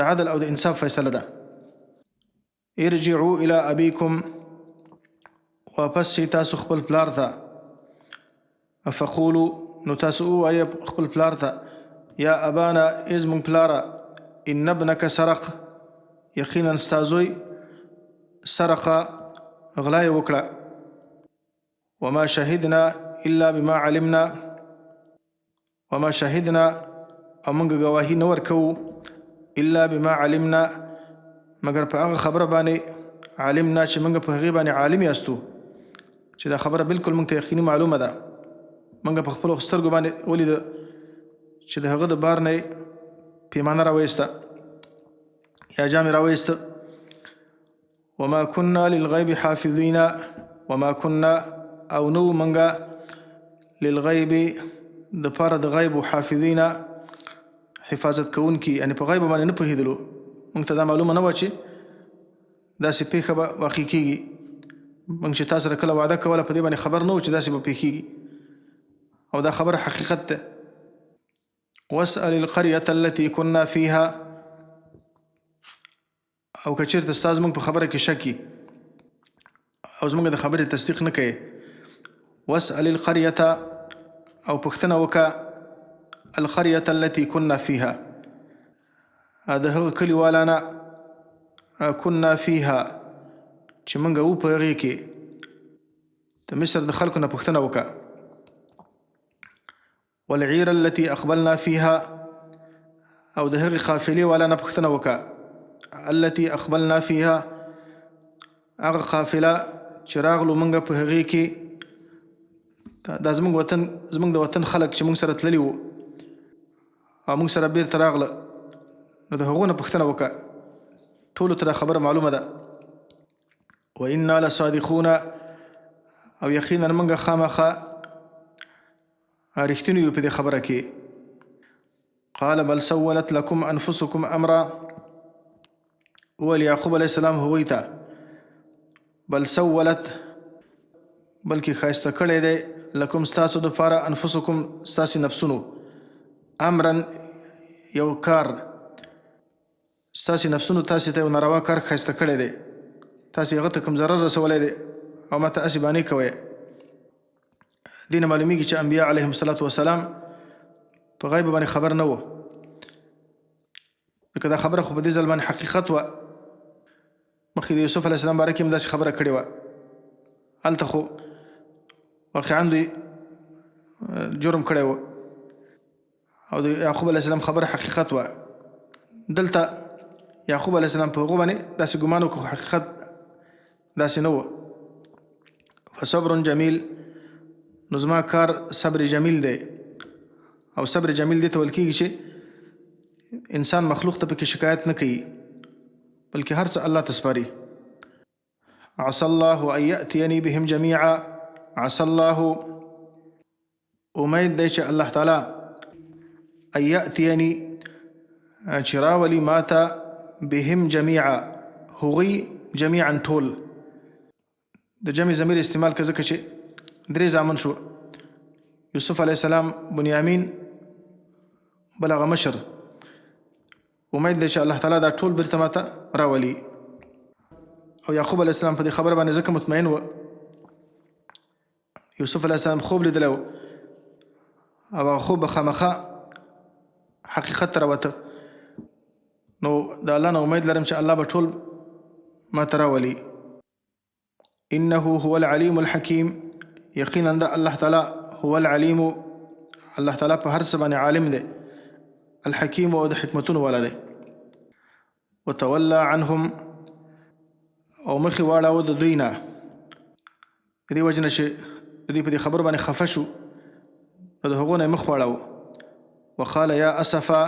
د عدل او د انصاف فیصله ده. ارجعوا الى ابيكم، واپس شئ تاسو خپل پلار ته. فقولوا، نو تاسو ووایئ خپل پلار ته یا ابانا ای زموږ پلاره، ان ابنک سرق، یقینا ستا زوی سرق غلا یې وکړه. وما شهدنا الا بما علمنا، وما شهدنا او موږ ګواهي نه ورکوو الا بما علمنا مگر په هغه خبره باندې علمنا چې موږ په هغې باندې عالم یاستو، چې دا خبره بالکل موږ ته یقیني معلومه ده. موږ په خپلو سترګو باندې ولیده چې د هغه د بار نه پیمانه راویسته یا جام راویسته. وما كنا للغیب حافظین، وما كنا او نو منګه للغیب د پاره د غیب او حافظین حفاظت کوونکي، یعنې په غیب باندې نه پوهېدلو. موږ ته دا معلومه نه وه چې داسې پیښه به واقع کېږي. موږ چې تاسو سره کله وعده کوله په دې باندې خبر نه و چې داسې به پیښېږي، او دا خبره حقیقت ده. واسأل القرية التي كنا فيها، او که چېرته ستا زموږ په خبره کې شک وي او زموږ د خبرې تصدیق نه کوې، واسأل القرية، او پوښتنه وکړه القرية التي كنا فيها، د هغه کلي والا نه كنا فيها چې موږ وو په هغې کې. د مصر د خلکو نه پوښتنه وکړه. والعير التي اقبلنا فيها، او د هغې قافلې والا نه پوښتنه وکړه التي اقبلنا فيها، هغه قافله چې راغلو موږ په هغې کې. دا زموږ وطن، زموږ د وطن خلک چې موږ سره تللي وو او موږ سره بیرته راغله، نو د هغو نه پوښتنه وکړه. ټولو ته دا خبره معلومه ده. وإنا لصادقون، او یقینا موږ خامخا رښتیني یو په دې خبره کې. قال بل سولت لكم انفسكم امرا، وویل یعقوب علیه السلام هغوی ته بل سولت، بلکې ښایسته کړی دی لکم ستاسو دپاره انفسکم ستاسې نفسونو، امرا یو کار، ستاسې نفسونو تاسې ته یو ناروا کار ښایسته کړی دی، تاسې هغه ته کوم ضرر رسولی دی او ما ته هسې بانې کوئ. دې نه معلومیږي چې انبیا علیهم الصلاة وسلام په غیب باندې خبر نه و، ځکه دا خبره خو په دې ځل باندې حقیقت وه. مخکې د یوسف علیه السلام باره کې هم داسې خبره کړې وه. هلته خو واقعا دوی جرم کړی و او د یعقوب علیه السلام خبره حقیقت وه. دلته یعقوب علیه السلام په هغو باندې داسې ګمان وکړو، حقیقت داسې نه و. فصبر جمیل، نو زما کار صبر جمیل دی، او صبر جمیل دی ته ویل کېږي چې انسان مخلوق ته پکې شکایت نه کوي، بلکې هر څه الله ته سپاري. عسى الله ان یأتیني بهم جمیعا، عسى الله، امید دی چې الله تعالی ان یأتیني چې راولي ماته بهم جمیعا، هغوی جمیعا ټول. د جمع ضمیر استعمال که ځکه چې درې زامن شو، یوسف علیه السلام، بنیامین، بل هغه مشر. امید دی چې الله تعالی دا ټول بیرته ماته راولي. او یعقوب علیه السلام په دې خبره باندې ځکه مطمئن و. یوسف علیه السلام خوب لیدلی و او هغه خوب به خامخا حقیقت ته راوته. نو د الله نه امید لرم چې الله به ټول ماته راولي. انه هو العلیم الحکیم، یقینا دا الله تعالی هو العلیم، الله تعالی په هر څه باندې عالم دی، الحکیم او د حکمتونو والا دی. وتولى عنهم، او مخې واړاوه د دوی نه، د دې وجې نه چې د دوی په دې خبرو باندې خفه شو، نو د هغو نه یې مخ واړاوه. وقال یا اسفا،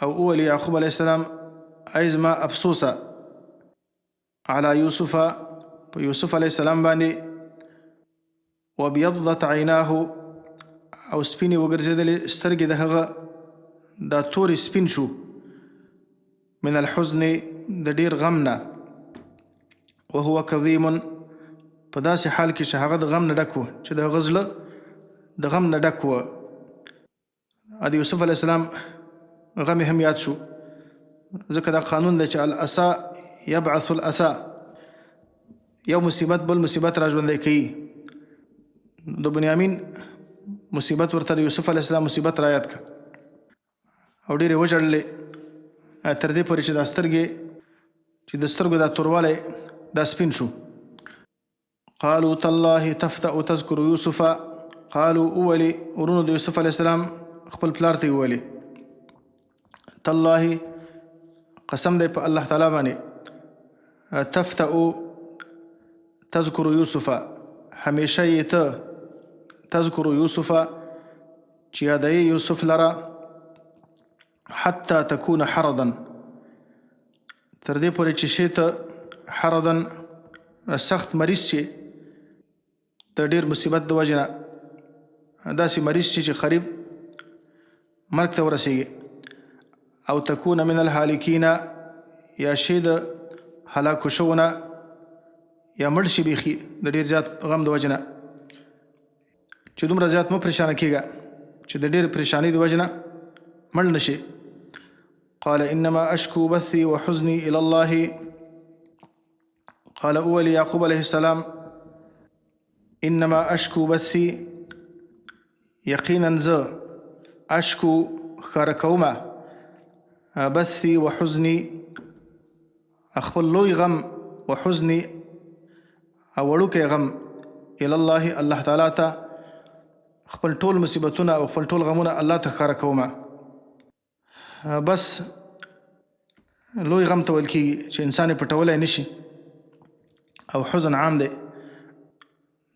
او اولی یعقوب علیه السلام ای زما افسوسه، علی یوسف، په یوسف علیه السلام باندې، وبیضت عیناه، او سپینې وګرځېدلې سترګې د هغه، دا تورې سپین شو، من الحزن، د ډېر غم نه، وهو کظیم، په داسې حال کې چې هغه د غم نه ډک و، چې د هغه زړه د غم نه ډک و. د یوسف علیه السلام غم هم یاد شو، ځکه دا قانون دی چې الاسا یبعث الاسا، یو مصیبت بل مصیبت را ژوندی کوي. د بنیامین مصیبت ورته د یوسف علیه السلام مصیبت را یاد کړه او ډېرې وژړلې، تر دې پورې چې دا سترګې، چې د سترګو دا توروالی دا سپین شو. قالوا تالله تفتأ تذکر یوسف، قالوا اولي، ورونو د یوسف علیه السلام خپل پلار ته وویلې، تالله، قسم دی په الله تعالی باندې، تفتأ تذکر یوسف، همیشه یې ته، تذکر یوسف، چې یادوي یوسف لره، حتی تکون حردا، تر دې پورې چې شي ته حردن سخت مریض شي د ډېر مصیبت د وجې نه. داسې مریض شي چې قریب مرګ ته ورسیږي. او تکون من الهالکین یا شي د هلاکو شوونه یا مړ شي بیخي د ډېر زیات غم د وجې نه. چې دومره زیات مه پریشانه کېږه چې د ډېر پریشانۍ د وجې نه مړ نه شي. قال انما اشکو بثي وحزني الى الله. قال اول یعقوب علیه السلام انما اشکو بثي یقینا زه اشکو ښکاره کومه بثي وحزني خپل لوی غم وحزني او وړوکی غم الى الله الله تعالی ته خپل ټول مصیبتونه او خپل ټول غمونه الله ته ښکاره کومه. بس لوی غم ته ویل کېږي چې انسان یې پټولی نشي او حزن عام دی.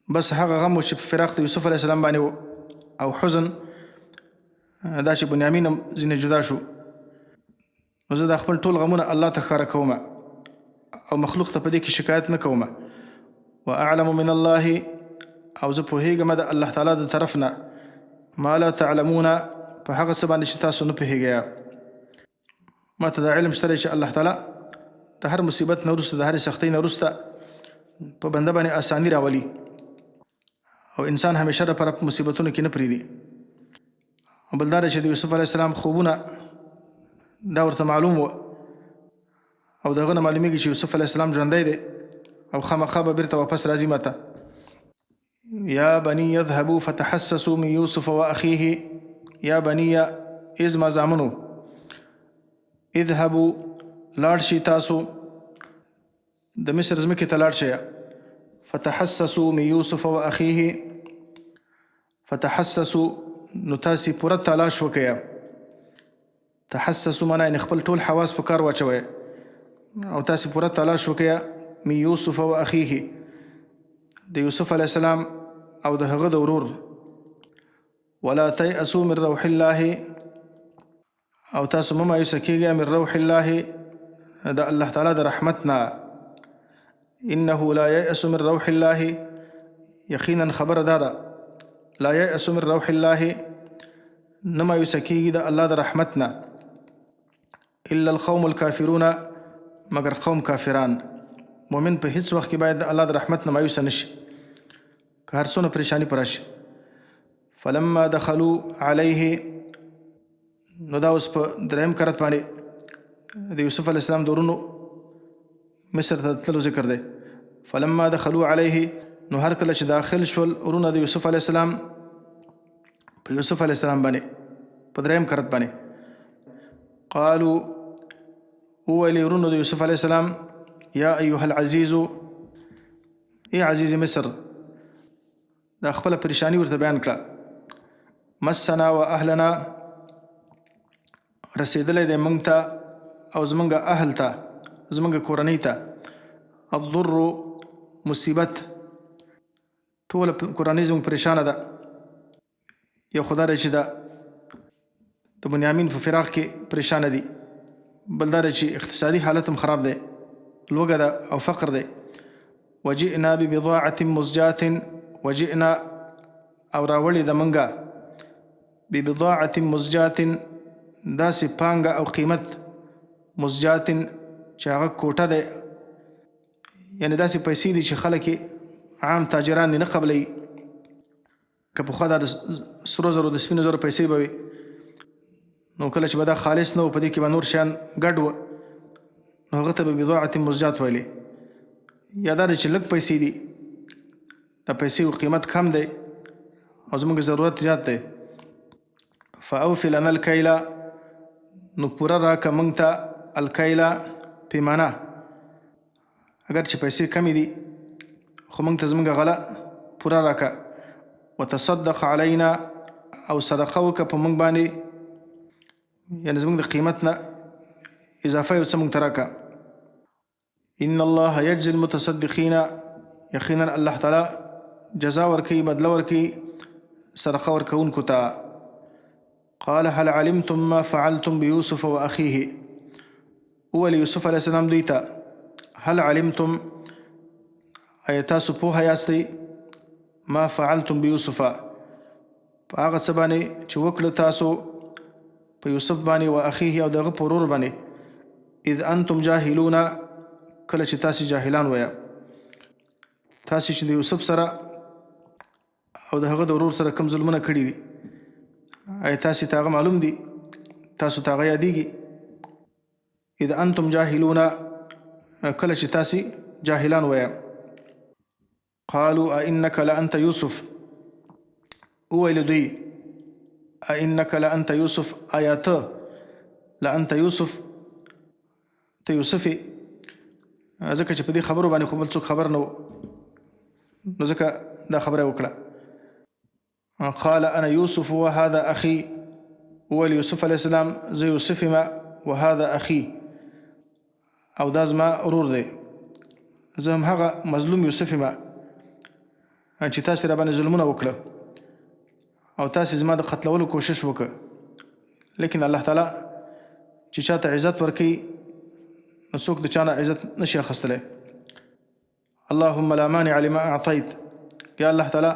بس هغه غم و چې په فراق د یوسف علیه السلام باندې و او حزن دا چې بنیامین هم ځینې جدا شو. نو زه دا خپل ټول غمونه الله ته ښکاره کومه او مخلوق ته په دې کې شکایت نه کومه. واعلم من الله او زه پوهېږم د الله تعالی د طرف نه ما لا تعلمون په هغه څه باندې چې تاسو نه پوهېږئ. ما ته دا علم شته چې الله تعالی د هر مصیبت نه وروسته د هرې سختۍ نه وروسته په بنده باندې اساني راولي او انسان همیشه لپاره په مصیبتونو کې نه پرېږدي. او بل دا چې د یوسف علیه السلام خوبونه دا ورته معلوم و او دغه نه معلومیږي چې یوسف علیه السلام ژوندی دی او خامخا به بیرته واپس راځي ماته. یا بني اذهبوا فتحسسوا من یوسف واخیه. یا بني از ما زامنو اذهبوا لاړ شي تاسو د مصر ځمکې ته لاړ شئ. فتحسسوا من یوسف واخیه. فتحسسوا نو تاسې پوره تلاش وکئ. تحسسوا معنا یعنې خپل ټول حواس په کار واچوئ او تاسې پوره تلاش وکئ من یوسف واخیه د یوسف علیه السلام او د هغه د ورور. ولا تیأسوا من روح الله او تاسو مه مایوسه کېږئ من روح الله د الله تعالی د رحمتنا. انه لا یأس من روح الله یقینا خبره دا ده لا یأس من روح الله نه مایوسه کېږي د الله د رحمتنا الا القوم الکافرون مگر قوم کافران. مؤمن په هیڅ وخت کې باید د الله د رحمت نه مایوسه نشي که هر څونه پریشانی پر راشي. فلما دخلوا علیه نو دا اوس په دریم کرت باندې د یوسف علیه السلام د ورونو مصر ته تللو ذکر دی. فلما دخلوا علیه نو هر کله چې داخل شول ورونه د یوسف علیه السلام په یوسف علیه السلام باندې په دریم کرت باندې قالوا وویل ورونو د یوسف علیه السلام یا ایها العزیز ای عزیز مصر. دا خپله پریشانی ورته بیان کړه. مسنا و اهلنا رسیدلی دی موږ ته او زموږ اهل ته زموږ کورنۍ ته الضر مصیبت ټوله کورنۍ زموږ پریشانه ده. یو خو دا دی چې د بنیامین په فراق کې پریشانه دي. بل دا دی چې اقتصادي حالت هم خراب دی لوږه ده او فقر دی. وجئنا ببضاعة مزجاة وجئنا او راوړې د منګه ببضاعة مزجاة داسې پانګه او قیمت مزجاة چې هغه کوټه دی یعنې داسې پیسې دي چې خلک عام تاجران نه قبلوي. که پخوا دا د سرو زرو د سپینو زرو پیسې به وي نو کله چې به دا خالص نه و په دې کې به نور شیان ګډ و نو هغه ته به بضاعة مزجات ویلې. یا دا چې لږ پیسې دي دا پیسې و قیمت کم دی او زموږ ضرورت زیات دی. فاوفي لنا الکیل نو پوره راکه موږ ته الکیل پیمانه. اگر چې پیسې کمې دي خو موږ ته زموږ غله پوره راکه. وتصدق علینا او صدقه وکړه په موږ باندې یعنې زموږ د قیمت نه اضافه یو څه موږ ته راکه. ان الله یجزي المتصدقین یقینا الله تعالی جزا ورکوي بدله ورکوي صدقه ورکوونکو ته. قال هل علمتم ما فعلتم بيوسف واخيه. اول یوسف علیه السلام دوی ته هل علمتم آیا تاسو پوهه یاستئ ما فعلتم بيوسف په هغه څه باندې چې وکړه تاسو په یوسف باندې و اخیه او دغه په ورور باندې اذ انتم جاهلون کله چې تاسې جاهلان ویا تاسې چې د یوسف سره او د هغه د ورور سره کوم ظلمونه کړي دي آیا تاسې ته هغه معلوم دي تاسو ته هغه یادېږي اذ انتم جاهلون کله چې تاسې جاهلان ویا قالوا أئنك لأنت يوسف وویل دوی أئنك لأنت يوسف آیات لأنت يوسف ته یوسف ځکه چې په دې خبرو باندې خو بل څوک خبر نه و نو ځکه دا خبره وکړه قال أنا يوسف وهذا أخي وویل یوسف علیه السلام زه یوسف یم وهذا أخي او دا زما ورور دی زه هم هغه مظلوم یوسف یم چې تاسې را باندې ظلمونه وکړه او تاسې زما د قتلولو کوشش وکړه لیکن الله تعالی چې چاته عزت ورکوي نو څوک د چا نه عزت نشي اخیستلی اللهم لا مانع لما اعطیت یا الله تعالی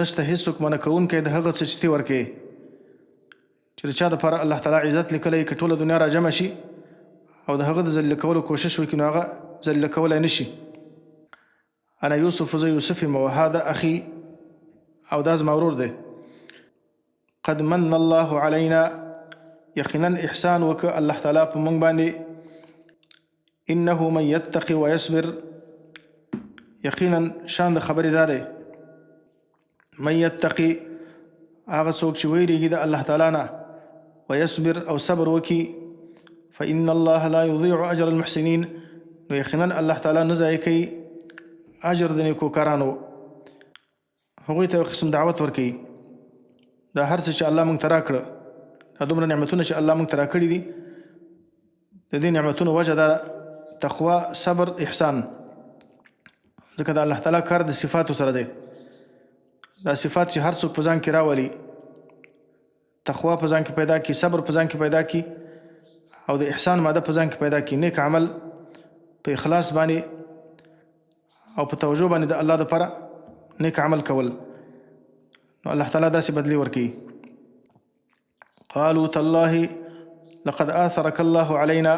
نشته هیڅوک منع کوونکی د هغه څه چې ته ورکوې چې د چا دپاره الله تعالی عزت لیکلی که ټوله دنیا را جمع شي او د هغه د ذلیله کولو کوشش وکړي نو هغه ذلیله کولی نه شي انا یوسف زه یوسف یم وهذا اخي او دا زما ورور دی قد من الله علينا یقینا احسان وکړه الله تعالی په موږ باندې انه من يتقي ويصبر یقینا شان د خبرې دا دی من يتقي هغه څوک چې ویریږي د الله تعالی نه ويصبر او صبر وکړي فإن الله لا يضيع أجر المحسنين نو یقینا الله تعالی نه ضایع کوي اجر د نیکوکارانو هغوی ته قسم دعوت ورکوي دا هر څه چې الله موږ ته راکړه دا دومره نعمتونه چې الله موږ ته راکړي دي د دې نعمتونو وجه دا تقوا صبر احسان ځکه د الله تعالی کار د صفاتو سره دی دا صفات چې هر څوک په ځان کې راولي تقوا په ځان کې پیدا کړي صبر په ځان کې پیدا کړي او د احسان ماده په ځان کې پیدا کړي نیک عمل په اخلاص باندې او په توجه باندې د الله دپاره نیک عمل کول نو الله تعالی داسې بدلی ورکوي قالوا تالله لقد آثرك الله علينا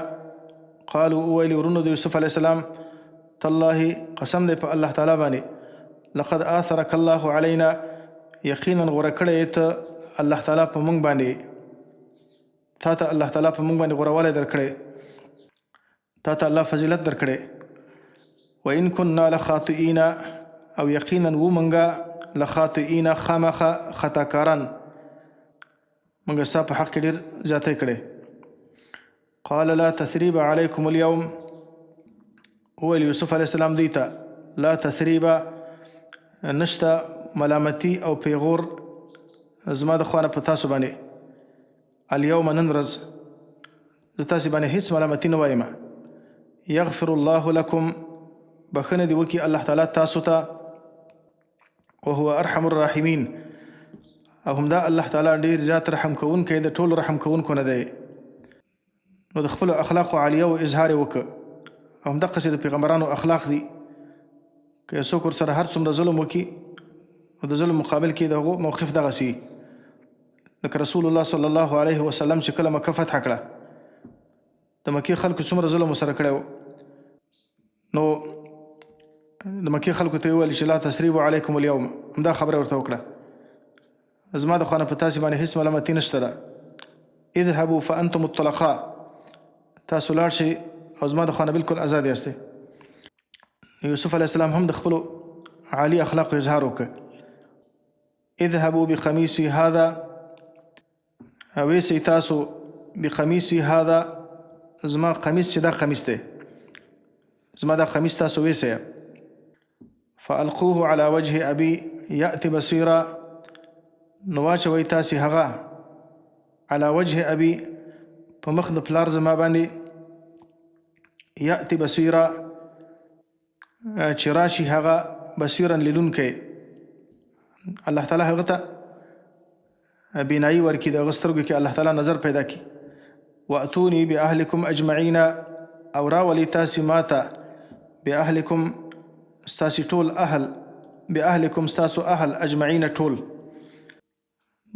قالوا اویلی ورونو د یوسف علیه السلام تالله قسم دی په الله تعالی باندې لقد آثرك الله علينا یقینا غوره کړی ته الله تعالی په موږ باندې تا ته الله تعالی په موږ باندې غوروالی درکړی تا ته الله فضیلت درکړی وإن كنا لخاطئين او یقینا ومنګه لخاطئين خامخه خطاکاران منګه ستا په حق کې ډېر زیاتی کړی قال لا تثريب عليكم اليوم وویل یوسف علیه السلام دوی ته لا تثریب نشته ملامتي او پیغور زما د خوا نه په تاسو باندې اليوم نن ورځ زه تاسې باندې هیڅ ملامتي نه وایم یغفر الله لكم بخنه دی وکي الله تعالی تاسو ته وهو ارحم الراحمین او هم دا الله تعالی ډیر زیات رحم کوونکی د ټولو رحم کوونکو نه دی نو د خپلو اخلاقو عالیه و اظهار یې وکړه او همدقسې د پیغمبرانو اخلاق دي که یو څوک ورسره هر څومره ظلم وکړي نو د ظلم مقابل کې د هغو موقف دغسې لکه رسول الله صلی الله علیه وسلم چې کله مکه فتح کړه د مکې خلکو څومره ظلم ورسره کړی و نو د مکې خلکو ته یې وویل چې لا تثریب علیکم اليوم همدا خبره ورته وکړه زما د خوا نه په تاسې باندې هېڅ ملامتي نشته ده اذهبوا فانتم الطلقاء تاسو لاړ شئ او زما د خوا نه بلکل آزاد یاستئ یوسف علیه السلام هم د خپلو عالي اخلاقو اظهار وکړه اذهبوا بقمیصي هذا ویسئ تاسو بقمیصي هذا زما قمیص چې دا قمیص دی زما دا قمیص تاسو ویسئ فالقوه على وجه ابي ياتي بصيرا نو واچوئ تاسې هغه على وجه ابي په مخ د پلار زما باندې یاتي بصیرا چې راشي هغه بصیرا لیدونکی الله تعالی هغه ته بینایي ورکړي د هغه سترګو کې الله تعالی نظر پیدا کړي واتوني باهلکم اجمعین او راولي تاسې ماته باهلکم ستاسې ټول اهل باهلکم ستاسو اهل اجمعین ټول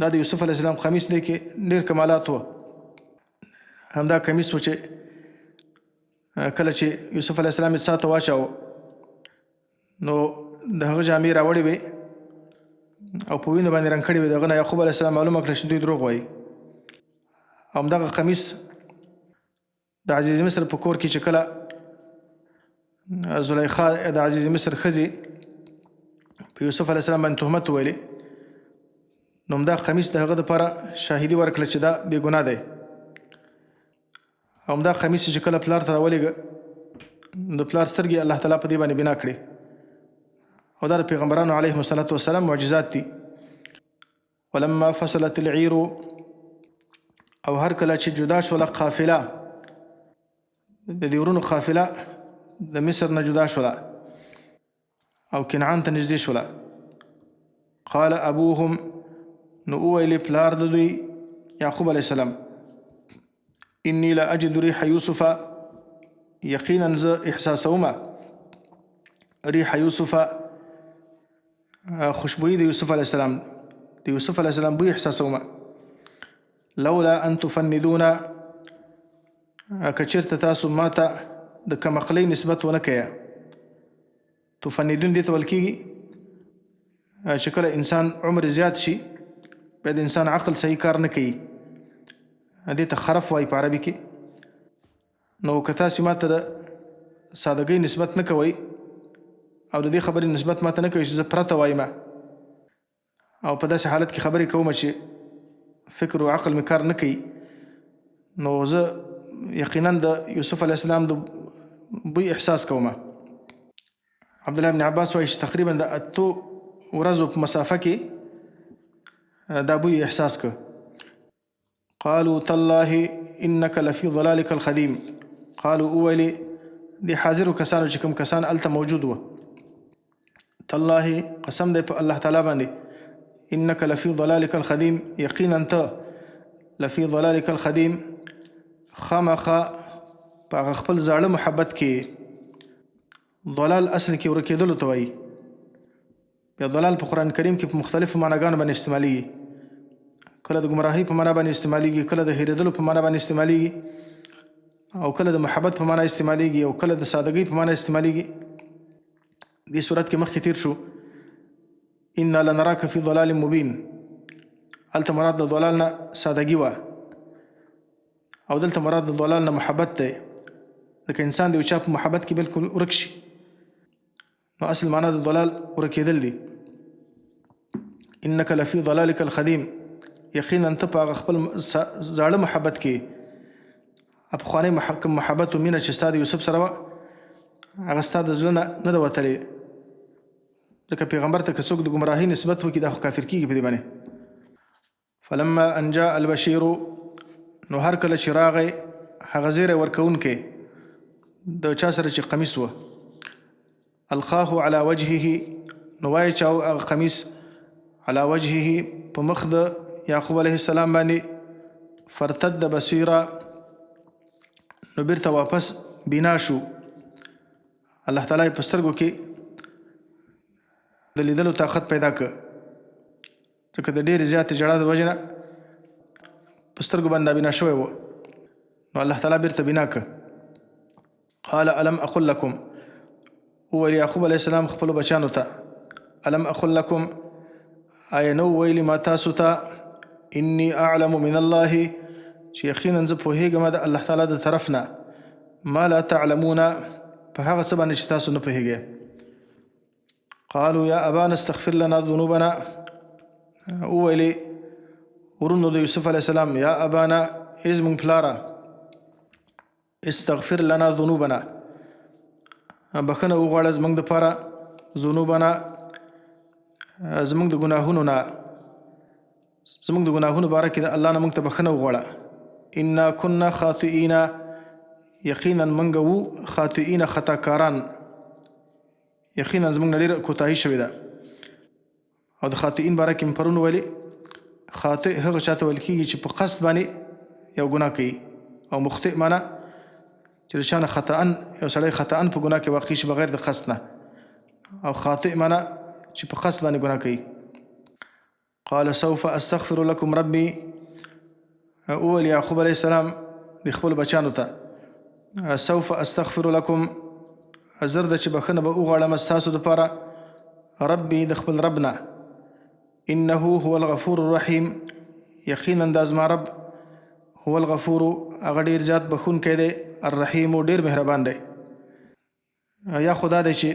دا د یوسف علیه السلام قمیص دی کې ډېر کمالات و. همدا کمیس و چې کله چې یوسف علیه السلام یې څا ته واچاوه نو د هغه جامې راوړې وې او په وینو باندې رنګ کړې وې. د هغه نه یعقوب علیه السلام معلومه کړه چې دوی دروغ وایي. او همدغه قمیص د عزیز مصر په کور کې چې کله زلیخا د عزیز مصر ښځې په یوسف علیه السلام باندې تهمت وویلې نو همدا قمیص د هغه دپاره شاهدي ورکړه چې دا بې ګناه دی. او همدا قمیص چې کله پلار ته راولېږه د پلار سترګې الله تعالی په دې باندې بنا کړې. او دا د پیغمبرانو علیهم الصلاة والسلام معجزات دي. ولما فصلت العیر او هر کله چې جدا شوله قافله د دې ورونو قافله د مصر نه جدا شوله او کنعان ته نږدې شوله قال ابوهم نو وویلې پلار د دوی یعقوب علیه السلام انی لا اجد ریح یوسف یقینا زه احساسومه ریح یوسف خوشبویي د یوسف علیه السلام د یوسف علیه السلام بوی احساسومه لولا ان تفندون که چېرته تاسو ما ته د کمقلۍ نسبت ونه کوئ. تفندون دې ته ویل کېږي چې کله انسان عمر زیات شي بیا د انسان عقل صحیح کار نه کوي دې ته خرف وایي په عربي کې. نو که تاسې ما ته د سادګۍ نسبت نه کوئ او د دې خبرې نسبت ما ته نه کوئ چې زه پرته وایم او په داسې حالت کې خبرې کوم چې فکر او عقل مې کار نه کوي نو زه یقینا د یوسف علیه السلام د بوی احساس کوم. عبدالله بن عباس وایي چې تقریبا د 8 ورځو په مسافه کې دا بوی احساس که. قالوا تالله انك لفي ضلالك القديم. قالوا اولی دی حاضرو کسانو چې کوم کسان الته موجود و تالله قسم دی په الله تعالی باندې انك لفي ضلالك القديم یقینا ته لفي ضلالك القديم خامخا په هغه خپل زاړه محبت کې. ضلال اصل کې ورکېدلو ته وایي. بیا ضلال په قرآن کریم کې په مختلفو معناګانو باندې استعمالیږي. کله د ګمراهۍ په معنا باندې استعمالیږي کله د هېرېدلو په معنا باندې استعمالیږي او کله د محبت په معنا استعمالیږي او کله د سادګۍ په معنا استعمالیږي. دې صورت کې مخکې تیر شو انا لنراک فی ضلال مبین. هلته مراد د ضلال نه سادګي وه او دلته مراد د ضلال نه محبت دی. ځکه انسان د یو چا په محبت کې بلکل ورک شي نو اصل معنا د ضلال ورکېدل دي. انک لفی ضلالک القدیم یقینا ته په هغه خپل زاړه محبت کې پخوانی محبت و مینه چې ستا د یوسف سره وه هغه ستا د زړه نه ده وتلې. ځکه پیغمبر ته که څوک د ګمراهۍ نسبت وکړي دا خو کافر کېږي په دې باندې. فلما ان جاء البشیر نو هر کله چې راغی هغه زیری ورکوونکی د چا سره چې قمیص وه القاه علی وجهه نو واچاو هغه قمیص علی وجهه په مخ د یعقوب علیه السلام باندې فرتد بصیرا نو بیرته واپس بنا شو. الله تعالی په سترګو کې د لیدلو طاقت پیدا کړ ځکه د ډېرې زیاتې ژړا د وجې نه په سترګو باندې نابینا شوی و نو الله تعالی بیرته بنا کړ. قال الم اقل لكم وویل یعقوب علیه السلام خپلو بچانو ته الم اقل لكم آیا نو ویلي ما تاسو ته انی اعلم من الله چې یقینا زه پوهېږم د الله تعالی د طرف نه ما لا تعلمون په هغه څه باندې چې تاسو نه پوهېږئ. قالوا یا ابانا استغفر لنا ذنوبنا وویلې ورونو د یوسف علیه السلام یا ابانا ای زموږ پلاره استغفر لنا ذنوبنا بخښنه وغواړه زموږ دپاره ذنوبنا زموږ د ګناهونو نه زموږ د ګناهونو باره کې د الله نه موږ ته بخښنه وغواړه. انا كنا خاطئین یقینا موږ وو خاطئین خطاکاران یقینا زموږ نه ډېره کوتاهي شوې ده. او د خاطئین باره کې مې پرون ویلې خاطئ هغه چا ته ویل کېږي چې په قصد باندې یو ګناه کوي او مخطئ معنا چې د چا نه خطأن یو سړی خطأن په ګناه کې واقع شي بغیر د قصد نه او خاطئ معنا چې په قصد باندې ګناه کوي. قال سوف استغفر لكم ربي. اول یعقوب علیه السلام د خپل بچانو ته سوف استغفر لكم، زر ده چې بخښنه به وغواړم ستاسو دپاره ربي د خپل رب نه، انه هو الغفور الرحیم، یقینا دا زما رب هو الغفور هغه ډیر زیات بخښونکی دی، الرحیم ډیر مهربان دی. یا خدا دی چې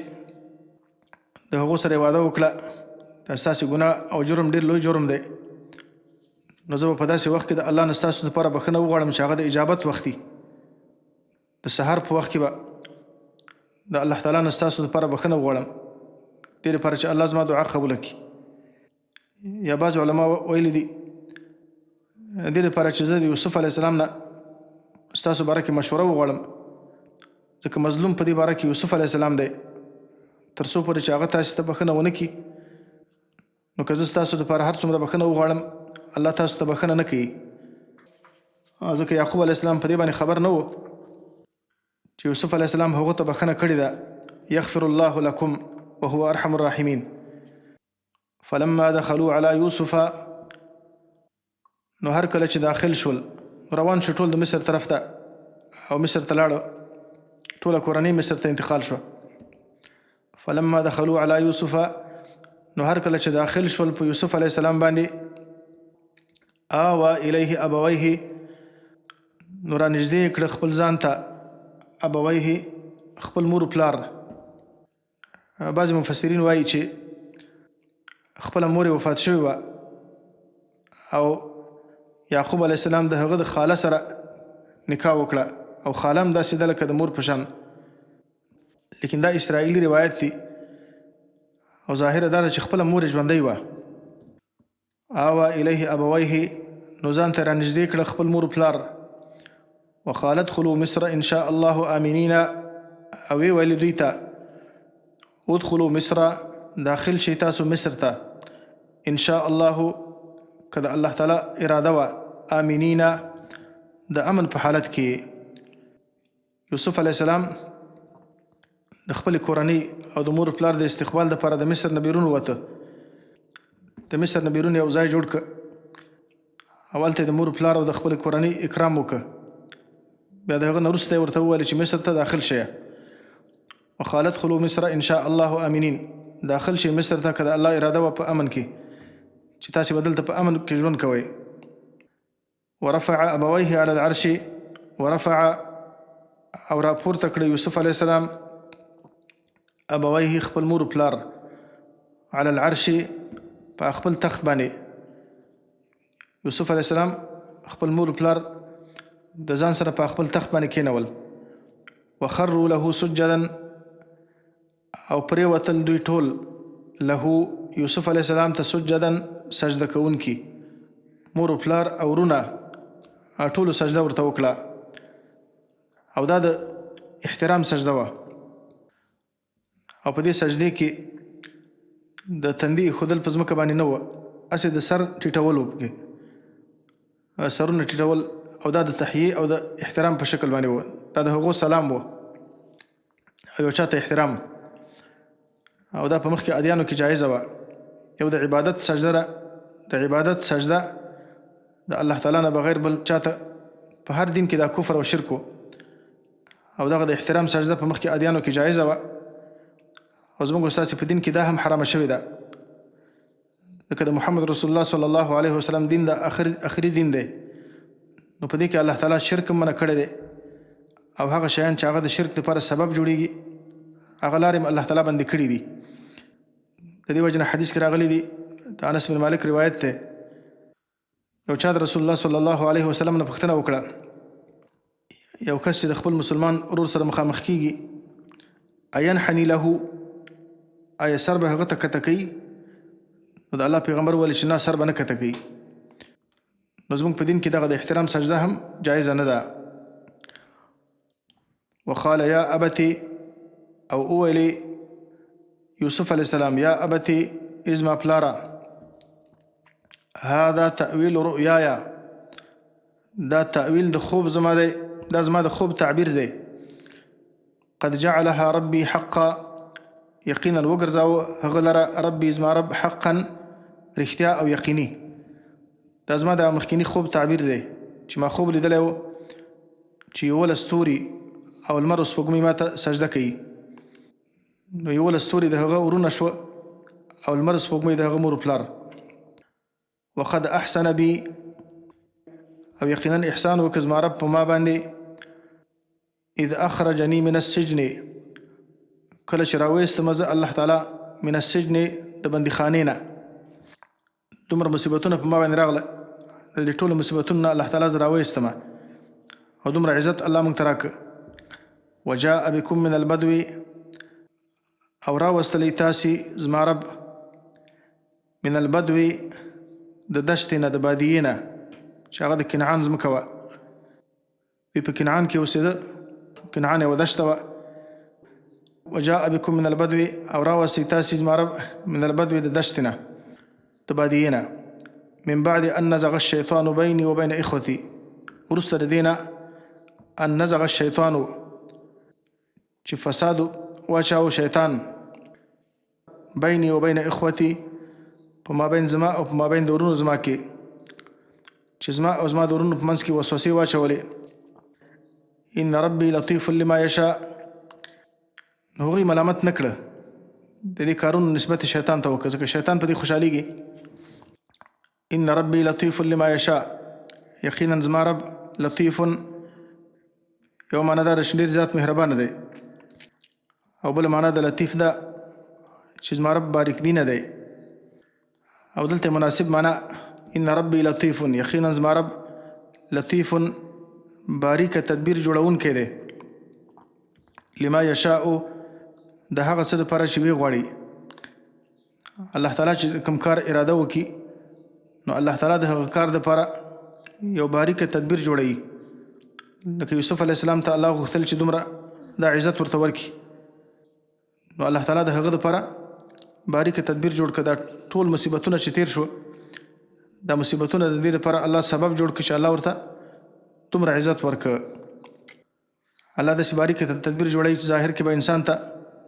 د هغو سره وعده وکړه دا ستاسې ګناه او جرم ډیر لوی جرم دی، نو زه به په داسې وخت کې د الله نه ستاسو دپاره بخښنه وغواړم چې هغه د اجابت وخت وي. د سهار په وخت کې به د الله تعالی نه ستاسو دپاره بخښنه وغواړم دې لپاره چې الله زما دعا قبوله کړي. یا بعض علما ویلي دي دې لپاره چې زه د یوسف علیه السلام نه ستاسو باره کې مشوره وغواړم، ځکه مظلوم په دې باره کې یوسف علیه السلام دی، تر څو پورې چې هغه تاسو ته بخښنه ونه کړي، نو که زه ستاسو دپاره هر څومره بخښنه وغواړم الله تاسو ته بخښنه نه کوي. ځکه یعقوب علیه السلام په دې باندې خبر نه و چې یوسف علیه السلام هغو ته بخښنه کړې ده، یغفر الله لکم وهو ارحم الراحمین. فلما دخلوا على یوسف، نو هر کله چې داخل شول روان شو ټول د مصر طرف ته، او مصر ته لاړه، ټوله کورنۍ مصر ته انتقال شوه. فلما دخلوا على یوسف، نو هر کله چې داخل شول په یوسف علیه السلام باندې، آوا الیه ابویه، نو را نږدې کړه خپل ځان ته ابویه خپل مور و پلار. بعضې مفسرین وایي چې خپله مور یې وفات شوې وه او یعقوب علیه السلام د هغه د خاله سره نکاح وکړه، او خاله هم داسې ده لکه د مور په شان، لیکن دا اسرائیلي روایت دی او ظاهره دا ده چې خپله مور یې ژوندۍ وه. آوا الیه ابویه، نو ځان ته را نږدې کړه خپل مور پلار. وقال ادخلوا مصر ان شاء الله آمنین، او ویې ویلې دوی ته ادخلوا مصر، داخل شئ تاسو مصر ته، ان شاء الله که د الله تعالی اراده وه، آمنین د امن په حالت کې. یوسف علیه السلام د خپل کورنۍ او د مور پلار د استقبال دپاره د مصر نه بیرون ووته. د مصر نه بیرون یو ځای جوړ کړه، او هلته د مور پلار او د خپل کورنۍ اکرام وکړه. بیا د هغه نه وروسته یې ورته وویل چې مصر ته داخل شئ. وقال ادخلوا مصر ان شاء الله آمنین، داخل شئ مصر ته که د الله اراده وه په امن کې، چې تاسې به دلته په امن کې ژوند کوئ. ورفع ابویه علی العرش، ورفع او راپورته کړه یوسف علیه السلام ابویه خپل مور پلار علی العرش په خپل تخت باندې. یوسف علیه السلام خپل مور پلار د ځان سره په خپل تخت باندې کېنول. وخروا له سجدا، او پرېوتل دوی ټول له یوسف علیه السلام ته سجدا سجده کوونکي، مور و پلار او ورونه ټولو سجده ورته وکړه، او دا د احترام سجده وه. او په دې سجدې کې د تندي ایښودل په ځمکه باندې نه وه، هسې د سر ټیټول وه، پکې سرونه ټیټول، او دا د تحیې او د احترام په شکل باندې وه. دا د هغو سلام وه او یو چاته احترام، او دا په مخکې ادیانو کې جایزه وه. یو د عبادت سجده ده، د عبادت سجده د الله تعالی نه بغیر بل چاته په هر دین کې دا کفر او شرک و، او دغه د احترام سجده په مخکې ادیانو کې جایزه وه، او زموږ ستاسې په دین کې دا هم حرامه شوې ده، ځکه د محمد رسول الله صلی الله علیه وسلم دین د آخري دین دی. نو په دې کې الله تعالی شرک هم منع کړی دی، او هغه شیان چې هغه د شرک لپاره سبب جوړیږي هغه لارې هم الله تعالی بندې کړي دي. د دې وجه نه حدیث کې راغلی دي، د انس بن مالک روایت دی، یو چا د رسول الله صلی الله علیه وسلم نه پوښتنه وکړه، یو کس چې د خپل مسلمان ورور سره مخامخ کیږي، اینحني له، آیا سر به هغه ته کته کوي؟ نو د الله پیغمبر ویل چې نه، سر به نه کته کوي. نو زموږ په دین کې دغه د احترام سجده هم جایزه نه ده. وقال یا ابتي، او اویلی یوسف علیه السلام، یا ابتي ازما پلارا، هذا تأویل رؤیایا، دا تأویل د خوب زما دی، دا زما د خوب تعبیر دی. قد جعلها ربي حقا، یقینا وګرځاوه هغه لره ربي زما رب حقا رښتیا او یقیني. دا زما د مخکینی خوب تعبیر دی چې ما خوب لیدلی و چې 11 ستوري او لمر او سپوږمۍ ما ته سجده کوي. نو 11 ستوري د هغه ورونه شوه او لمر سپوږمۍ د هغه مور پلار. وقد احسن بي او یقینا احسان وکړ زما رب په ما باندې اذ اخرجني من السجن کله چې راویستم زه الله تعالی من السجن د بندیخانې نه. دومره مصیبتونه په ما باندې راغله، د دې ټولو مصیبتونو نه الله تعالی زه راویستم او دومره عزت الله موږ ته راکړه. وجاء بكم من البدو او راوستلی تاسې زما رب من البدو د دشتې نه د بادیې نه چې هغه د کنعان ځمکه وه. دوی په کنعان کې اوسېده، کنعان یوه دشته وه. وجاء بكم من البدو او راوستلی تاسې زما رب من البدو د دشتې نه د بادیې نه من بعد ان نزغ الشیطان بیني وبین اخوتي وروسته د دې نه ان نزغ الشیطان چې فساد واچاو شیطان بیني وبین اخوتي په مابین زما او په مابین د ورونو زما کې چې زما او زما د ورونو په منځ کې وسوسې واچولې. ان ربي لطیف لما یشاء نو هغوی ملامت نه کړه، د دې کارونو نسبت شیطان ته وکړه ځکه شیطان په دې خوشحالیږي. ان ربي لطیف لما یشاء یقینا زما رب لطیف یو معنا ده ډېر زیات مهربانه دی او بل معنا د لطیف ده چې زما رب باریک بینه دی. او دلته مناسب معنا ان ربي لطیف یقینا زما رب لطیف باریک تدبیر جوړونکی دی لما یشاء د هغه څه دپاره چې ویې غواړي. الله تعالی چې کوم کار اراده وکړي نو الله تعالی د هغه کار دپاره یو باریکه تدبیر جوړوي. لکه یوسف علیه السلام ته الله غوښتل چې دومره دا عزت ورته ورکړي نو الله تعالی د هغه دپاره باریکه تدبیر جوړ کړه. دا ټول مصیبتونه چې تیر شو دا مصیبتونه د دې لپاره الله سبب جوړ کړه چې الله ورته دومره عزت ورکړه. الله داسې باریکه تدبیر جوړوي چې ظاهر کې به انسان ته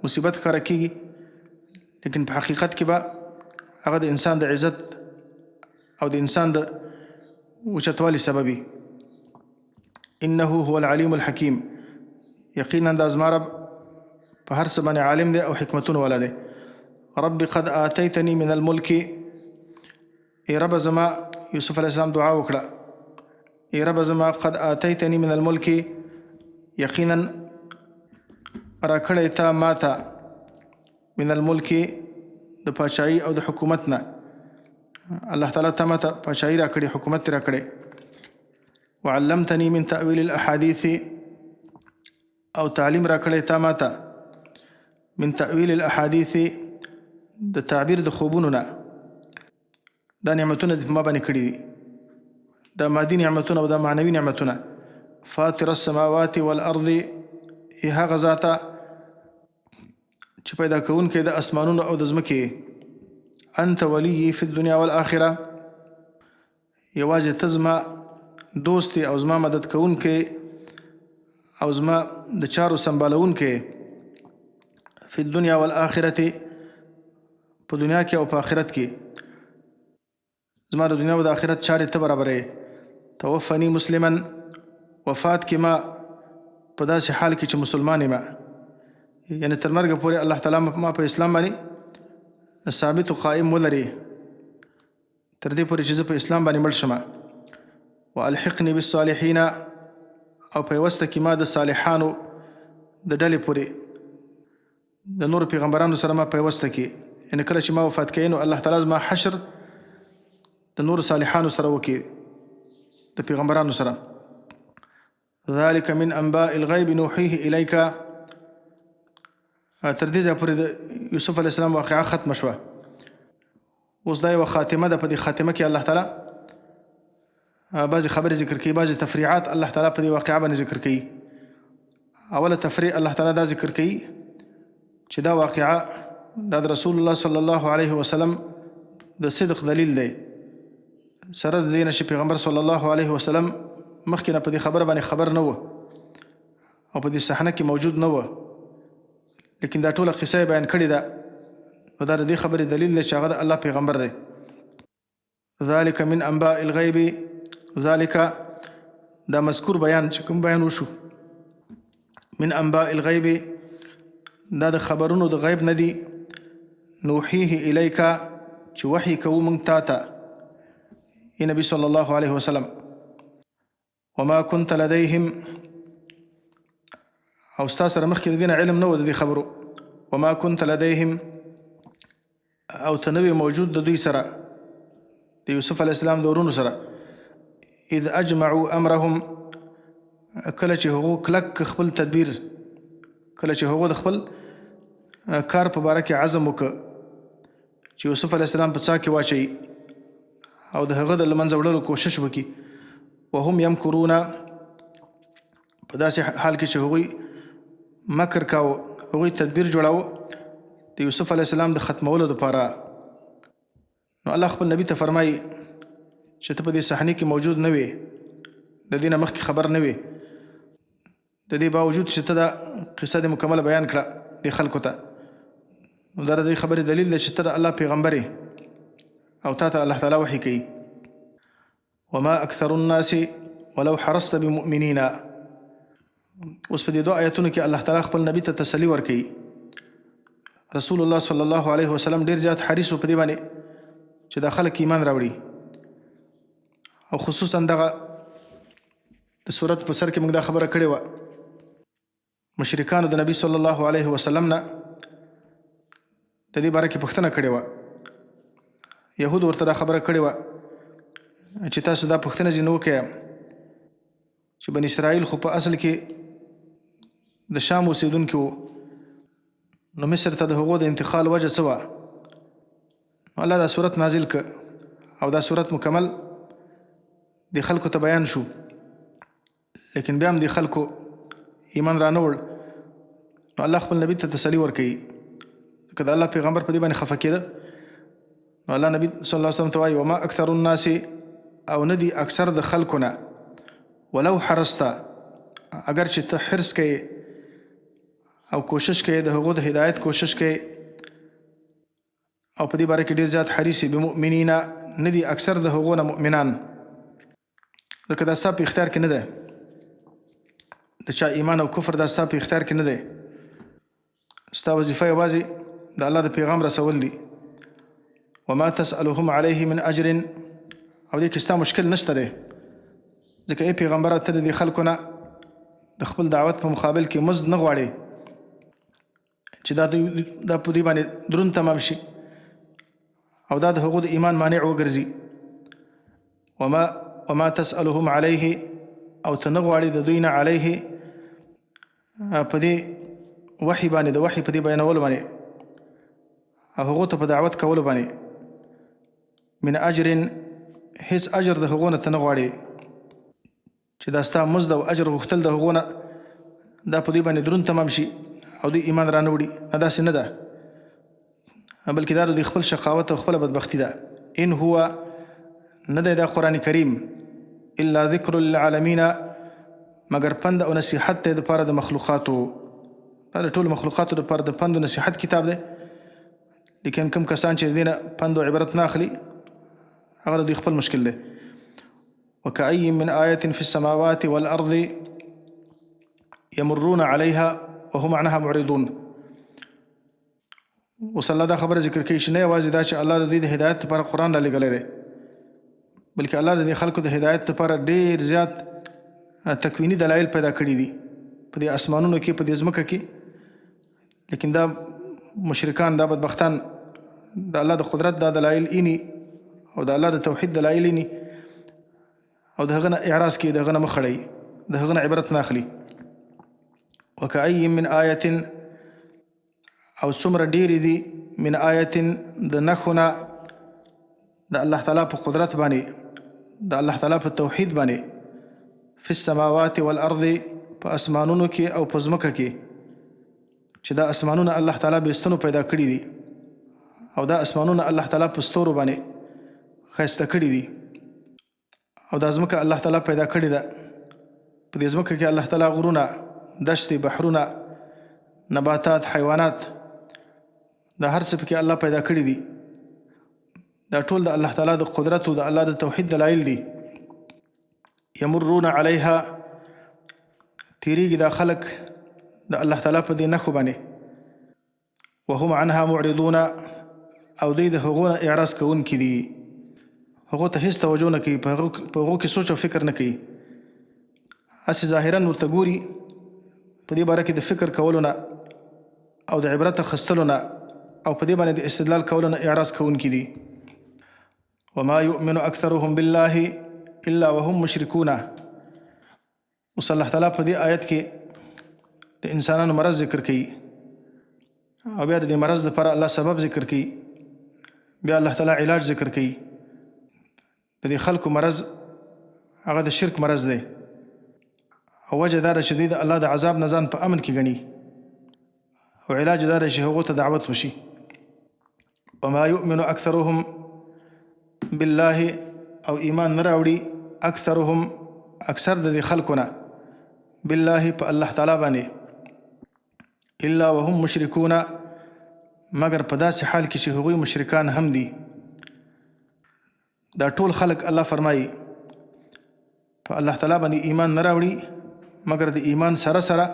مصیبت ښکاره کېږي لیکن په حقیقت کې به هغه د انسان د عزت او د انسان د اوچتوالي سبب وي. انه هو العلیم الحکیم یقینا دا زما رب په هر څه باندې عالم دی او حکمتونه والا دی. رب قد آتیتنی من الملک ای رب زما یوسف علیه السلام دعا وکړه ای رب زما قد آتیتنی من الملک یقینا راکړی تا ما ته من الملک د پاچاهي او د حکومت نه. الله تعالی ته ما ته پاچاهي راکړې، حکومت یې راکړی. وعلمتنی من تأویل الاحادیث او تعلیم راکړی تا ما ته من تأویل الاحادیث د تعبیر د خوبونو نه. دا نعمتونه د ما باندې کړي دي، دا مادي نعمتونه او دا معنوي نعمتونه. فاطر السماوات والارض ای هغه ذاته چې پیدا کوونکی د اسمانونو او د ځمکې. انت ولی فی الدنیا والآخره یوازې ته زما دوست او زما مدد کوونکی او زما د چارو سنبالونکی. فی الدنیا والآخرة په دنیا کې او په آخرت کې زما د دنیا او د آخرت چارې ته برابرې. توفنی مسلما وفات کې ما په داسې حال کې چې مسلمان یم، یعنی تر مرګه پورې الله تعالی ما په اسلام باندې ثابت و قائم ولري تر دې پورې چې زه په اسلام باندې مړ شم. والحقني بالصالحین او پیوسته کې ما د صالحانو د ډلې پورې د نور پیغمبرانو سره ما پیوسته کې، یعنی کله چې ما وفات کړي نو الله تعالی زما حشر د نور صالحانو سره وکړي د پیغمبرانو سره. ذلك من انباء الغیب نوحیه الیک تر دې ځایه پورې د یوسف علیه السلام واقعه ختمه شوه. اوس دا یوه خاتمه ده. په دې خاتمه کې الله تعالی بعضې خبرې ذکر کوي، بعضې تفریعات الله تعالی په دې واقعه باندې ذکر کوي. اوله تفریع الله تعالی دا ذکر کوي چې دا واقعه دا د رسول الله صلی الله علیه وسلم د صدق دلیل دی، سره د دې نه چې پیغمبر صلی الله علیه وسلم مخکې نه په دې خبره باندې خبر نه و او په دې صحنه کې موجود نه و، لیکن دا ټوله قصه بیان کړې ده. نو دا د دې خبرې دلیل دی چې هغه د الله پیغمبر دی. ذلك من انباء الغیب، ذلك دا مذکور بیان چې کوم بیان وشو، من انباء الغیب دا د خبرونو د غیب نه دي، نوحیه الیک چې وحی کوو موږ تا ته ای نبی صلی الله علیه وسلم. وما كنت لديهم، او ستا سره مخکې د دې نه علم نه و د دې خبرو. وما كنت لديهم، او ته نه وې موجود د دوی سره، د یوسف علیه السلام د ورونو سره. اذ اجمعوا امرهم، کله چې هغو کلک خپل تدبیر، کله چې هغو د خپل کار په باره کې عزم وکړه چې یوسف علیه السلام په څاه کې واچوي او د هغه د له منځه وړلو کوشش وکړي. وهم یمکرون، په داسې حال کې چې هغوی مکر کاوه، هغوی تدبیر جوړاوه د یوسف علیه السلام د ختمولو دپاره. نو الله خپل نبي ته فرمایي چې ته په دې صحنې کې موجود نه وې، د دې نه مخکې خبر نه وې، د دې باوجود چې ته دا قصه دې مکمله بیان کړه دې خلکو ته. نو دا د دې خبرې دلیل دی چې ته د الله پیغمبر یې او تا ته الله تعالی وحي کوي. وما اکثر الناس ولو حرصت بمؤمنین. اوس په دې دوه آیتونو کې الله تعالی خپل نبي ته تسلي ورکوي. رسول الله صلی الله علیه وسلم ډېر زیات حریص و په دې باندې چې دا خلک ایمان راوړي، او خصوصا دغه د صورت په سر کې موږ دا خبره کړې وه، مشرکانو د نبي صلی الله علیه وسلم نه د دې باره کې پوښتنه کړې وه. یهود ورته دا خبره کړې وه چې تاسو دا پوښتنه ځینې وکړئ چې بني اسرائیل خو په اصل کې د شام اوسېدونکي وو، نو مصر ته د هغو د انتقال وجه څه وه؟ الله دا صورت نازل که او دا صورت مکمل د خلکو ته بیان شو، لیکن بیا هم د خلکو ایمان را نه وړ. نو الله خپل نبي ته تسلي ورکوي. که د الله پیغمبر په دې باندې خفه کېده، نو الله نبي صلی الله علیه وسلم ته وایي وما اکثر الناس، او نه دي اکثر د خلکو نه، ولو حرصت، اگر چې ته حرص کوې او کوشش کوې د هغو د هدایت کوشش کوې او په دې باره کې ډېر زیات حریص یې، بمؤمنین، نه دي اکثر د هغو نه مؤمنان. ځکه دا ستا په اختیار کې نه دی، د چا ایمان او کفر دا ستا په اختیار کې نه دی. ستا وظیفه یوازې د الله د پیغام رسول دي. وما تسألهم علیه من اجر، او دې کې ستا مشکل نشته دی، ځکه ای پیغمبره ته د دې خلکو نه د خپل دعوت په مقابل کې مزد نه غواړې چې دا په دوی باندې دروند تمام شي او دا د هغو د ایمان مانع وګرځي. وما تسألهم علیه، او ته نه غواړې د دوی نه علیه په دې وحي باندې، د وحي په دې بیانولو باندې او هغو ته په دعوت کولو باندې، من اجر، هیڅ اجر د هغو نه ته نه غواړې چې دا ستا مزد او اجر غوښتل د هغو نه دا په دوی باندې دروند تمام شي او دوی ایمان را نه وړي. نه، داسې نه ده، بلکې دا د دوی خپل شقاوت او خپله بدبختي ده. ان هو، نه دی دا قرآن کریم، الا ذکر للعالمین، مگر پند او نصیحت دی دپاره د مخلوقاتو. دا د ټولو مخلوقاتو دپاره د پند او نصیحت کتاب دی، لیکن کوم کسان چې د دې نه پند او عبرت نه اخلي هغه د دوی خپل مشکل دی. وکأی من آیة فی السماوات والارض یمرون علیها وهم عنها معرضون. اوس الله دا خبره ذکر کوي چې نه یوازې دا چې الله د دوی د هدایت لپاره قرآن رالیږلی دی، بلکې الله د دې خلکو د هدایت لپاره ډېر زیات تکویني دلایل پیدا کړي دي په دې اسمانونو کې، په دې ځمکه کې. لیکن دا مشرکان، دا بدبختان د الله د قدرت دا دلایل اینی او د الله د توحید دلایل اینی او د هغه نه اعراض کوي، د هغه نه مخ اړوي، د هغه نه عبرت نه اخلي. وکأی من آیة، او څومره ډېرې دي من آیة د نښو نه د الله تعالی په قدرت باندې، د الله تعالی په توحید باندې، فی السماوات والارض، په اسمانونو کې او په ځمکه کې، چې دا اسمانونه الله تعالی بېستنو پیدا کړي دي او دا اسمانونه الله تعالی په ستورو باندې ښایسته کړي دي او دا ځمکه الله تعالی پیدا کړې ده. په دې ځمکه کې الله تعالی غرونه، دشتې، بحرونه، نباتات، حیوانات، دا هر څه پکې الله پیدا کړي دي. دا ټول د الله تعالی د قدرت او د الله د توحید دلایل دي. یمرون علیها تیریږي دا خلک د الله تعالی په دې نښو باندې، وهم عنها معرضون او دوی د هغو نه اعراض کوونکي دي، هغو ته هېڅ توجه نه کوي، په هغو کې سوچ او فکر نه کوي. هسې ظاهرا ورته ګوري، په دې باره کې د فکر کولو نه او د عبرت اخیستلو نه او په دې باندې د استدلال کولو نه اعراض کوونکي دي. وما يؤمن اکثرهم بالله الا وهم مشركون. اوس الله تعالی په دې آیت کې د انسانانو مرض ذکر کوي او بیا د دې مرض لپاره الله سبب ذکر کوي، بیا الله تعالی علاج ذکر کوي. د دې خلکو مرض هغه د شرک مرض دی او وجه دا ده چې دوی د الله د عذاب نه ځان په امن کې ګڼي، او علاج دا ده چې هغو ته دعوت وشي. وما يؤمن اکثرهم بالله او ایمان نه راوړي اکثرهم اکثر د دې خلکو نه بالله په الله تعالی باندې الا وهم مشرکون مگر په داسې حال کې چې هغوی مشرکان هم دي. دا ټول خلک الله فرمایي په الله تعالی باندې ایمان نه راوړي مگر د ایمان سره سره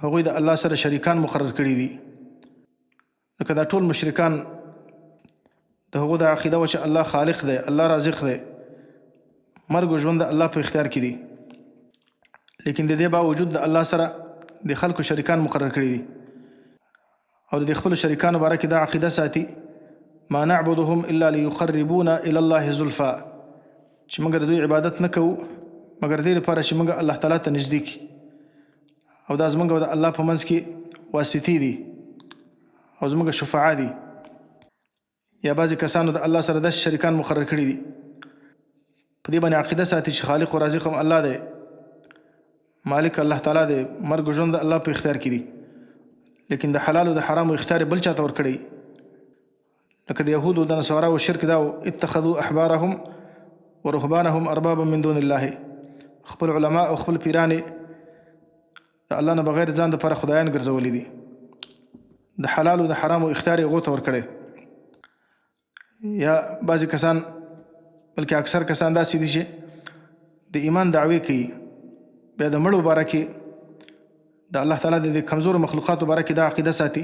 هغوی د الله سره شریکان مقرر کړي دي. لکه دا ټول مشرکان د هغو د عقیده و چې الله خالق دی، الله رازق دی، مرګ او ژوند د الله په اختیار کې دي، لیکن د دې باوجود د الله سره د خلکو شریکان مقرر کړي دي او د خپلو شریکانو باره کې دا عقیده ساتي ما نعبدهم الا ليقربونا الى الله زلفا، چې موږ د دوی عبادت نه کوو مګر دې لپاره چې موږ الله تعالی ته نږدې کړي، او دا زموږ د الله په منځ کې واسطې دي او زموږ شفعا دي. یا بعضې کسانو د الله سره داسې شریکان مقرر کړي دي، په دې باندې عقیده ساتي چې خالق او رازق هم الله دی، مالک الله تعالی دی، مرګ او ژوند د الله په اختیار کې دي، لیکن د حلال او د حرامو اختیار بل چاته ورکړی. لکه د یهودو د نصاراو شرک دا اتخذوا احبارهم ورهبانهم اربابا من دون الله، خپل علما او خپل پیران د الله نه بغیر ځان دپاره خدایان ګرځولي دي، د حلال او د حرامو اختیار یې هغو ته ورکړی. یا بعضې کسان بلکې اکثر کسان داسې دي چې د ایمان دعوې کوي، بیا د مړو باره کې د الله تعالی د کمزورو مخلوقاتو باره کې دا عقیده ساتي،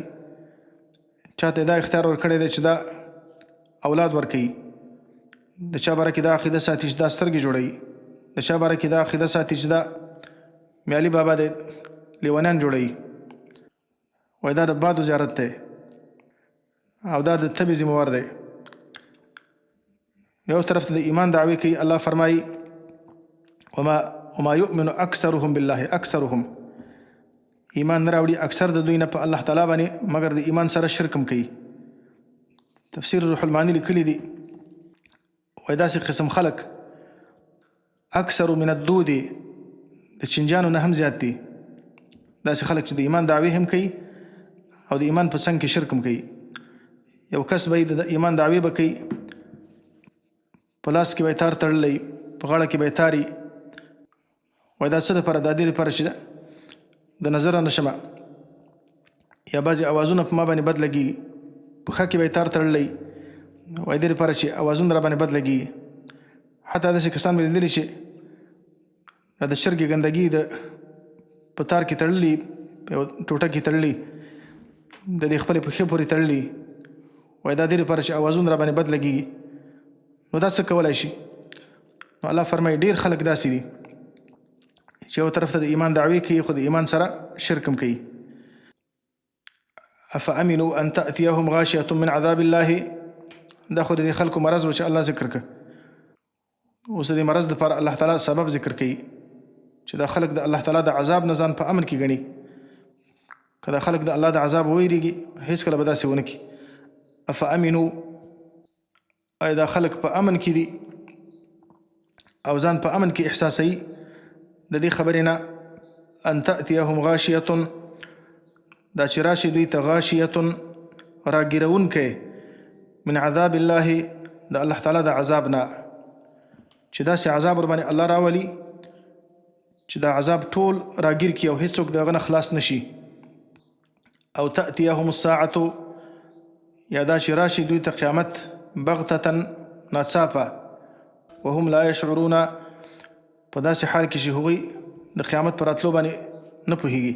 چاته دا اختیار ورکړی دی چې دا اولاد ورکوي، د چا باره کې دا عقیده ساتي چې دا سترګې جوړوي، د چا باره کې دا عقیده ساتي چې دا میالي بابا د لیونیان جوړوي، وایي دا د بادو زیارت دی او دا د تبې ذمهوار دی. یو طرف ته د ایمان دعوې کوي، الله فرمایي وما يؤمن اکثرهم بالله، اکثرهم ایمان نه راوړي اکثر د دوی نه په الله تعالی باندې مګر د ایمان سره شرک هم کوي. تفسیر روح المعانی لیکلی دي وایي داسې قسم خلک اکثر من الدود د چنجانو نه هم زیات دي، داسې خلک چې د ایمان دعوې هم کوي او د ایمان په څنګ کې شرک هم کوي. یو کس به د ایمان دعوې به کوي، په لاس کې به یې تار تړلی، په غاړه کې به یې تاري، وایي دا څه دپاره؟ دا دې لپاره چې د نظره نه شمه، یا بعضې اوازونه په ما باندې بد لګي، په پښه کې به یې تار تړلی، وایي دې لپاره چې اوازونه را باندې بد لګي. حتی داسې کسان مې لیدلي چې د چرګې ګندګي په تار کې تړلي، په یو ټوټه کې تړلي، د دې خپلې پښې پورې تړلي، وایي دا دې لپاره چې اوازونه را باندې بد لګېږي. نو دا څه کولی شي؟ نو الله فرمایي ډېر خلک داسې دي چې یو طرف ته د ایمان دعوې کوي خو د ایمان سره شرک هم کوي. افامنوا ان تأتيهم غاشیة من عذاب الله، دا خو د دې خلکو مرض و چې الله ذکر کړه. اوس د دې مرض دپاره الله تعالی سبب ذکر کوي چې دا خلک د الله تعالی د عذاب نه ځان په امن کې ګڼي. که دا خلک د الله د عذاب وویریږي هېڅکله به داسې ونه کړي. افامنوا، آیا دا خلک په امن کې دي او ځان په امن کې احساسوي د دې خبرې نه ان تأتيهم غاشیة، دا چې راشي دوی ته غاشیة راګیرونکی من عذاب الله، د الله تعالی د عذاب نه، چې داسې عذاب ورباندې الله راولي چې دا عذاب ټول راګیر کړي او هېڅوک د هغه نه خلاص نشي. او تأتيهم الساعة، یا دا چې راشي دوی ته قیامت بغتة ناڅاپه وهم لا یشعرون په داسې حال کې چې هغوی د قیامت پر راتلو باندې نه پوهېږي.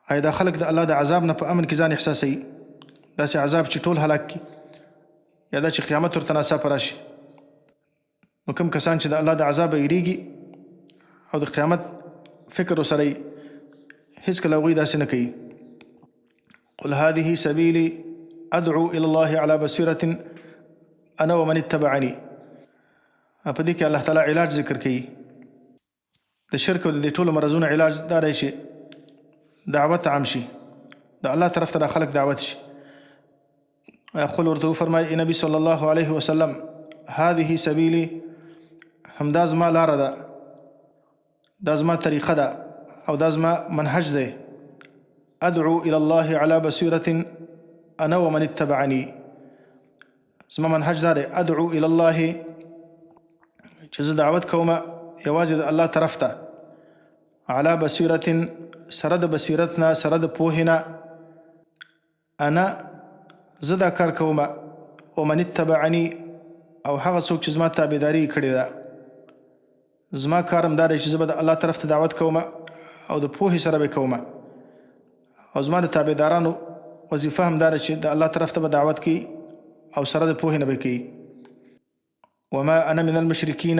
آیا دا خلک د الله د عذاب نه په امن کې ځان احساسوي؟ داسې عذاب چې ټول هلاک کړي، یا دا چې قیامت ورته ناڅاپه راشي؟ نو کوم کسان چې د الله د عذابه یېرېږي او د قیامت فکر ورسره وي، هېڅکله هغوی داسې نه کوي. قل هذه سبیلي ادعو الى الله على بصیرة انا ومن اتبعني. په دې کې الله تعالی علاج ذکر کوي. د شرک او د دې ټولو مرضونو علاج دا دی چې دعوت عام شي، د الله طرف ته د خلک دعوت شي. قل ورته وفرمایي ای نبي صلی الله علیه وسلم هذه سبیلي، همدا زما لاره ده، دا زما طریقه ده او دا زما منهج دی. ادعو الى الله على بصیرة انا ومن اتبعني. زما منهج دا دی ادعو الى الله، چې زه دعوت کومه یوازې د الله طرف ته، على بصیرة سره د بصیرت نه، سره د پوهې نه، انا زه دا کار کومه، ومن اتبعني او هغه څوک چې زما تابعداري کړې ده. زما کار هم دا دی چې زه به د الله طرف ته دعوت کومه او د پوهې سره به کومه، او زما د تابعدارانو وظیفه هم دا ده چې د الله طرف ته به دعوت کوي او سره د پوهې نه به کوي. وما انا من المشرکین،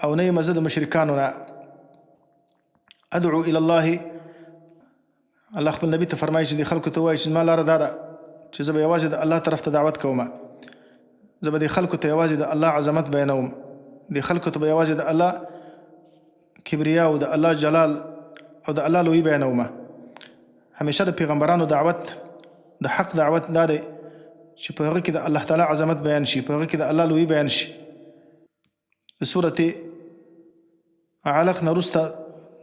او نه یم زه د مشرکانو نه. ادعو الى الله، الله خپل نبي ته فرمایي چې د خلکو ته وایي چې زما لاره دا ده چې زه به یوازې د الله طرف ته دعوت کومه. زه به د خلکو ته یوازې د الله عظمت بیانوم، د خلکو ته به یوازې د الله کبریا او د الله جلال او د الله لوی بیانومه. همیشه د پیغمبرانو دعوت د حق دعوت دا دی چې په هغه کې د الله تعالی عظمت بیان شي، په هغه کې د الله لوی بیان شي. د سورت علق نه وروسته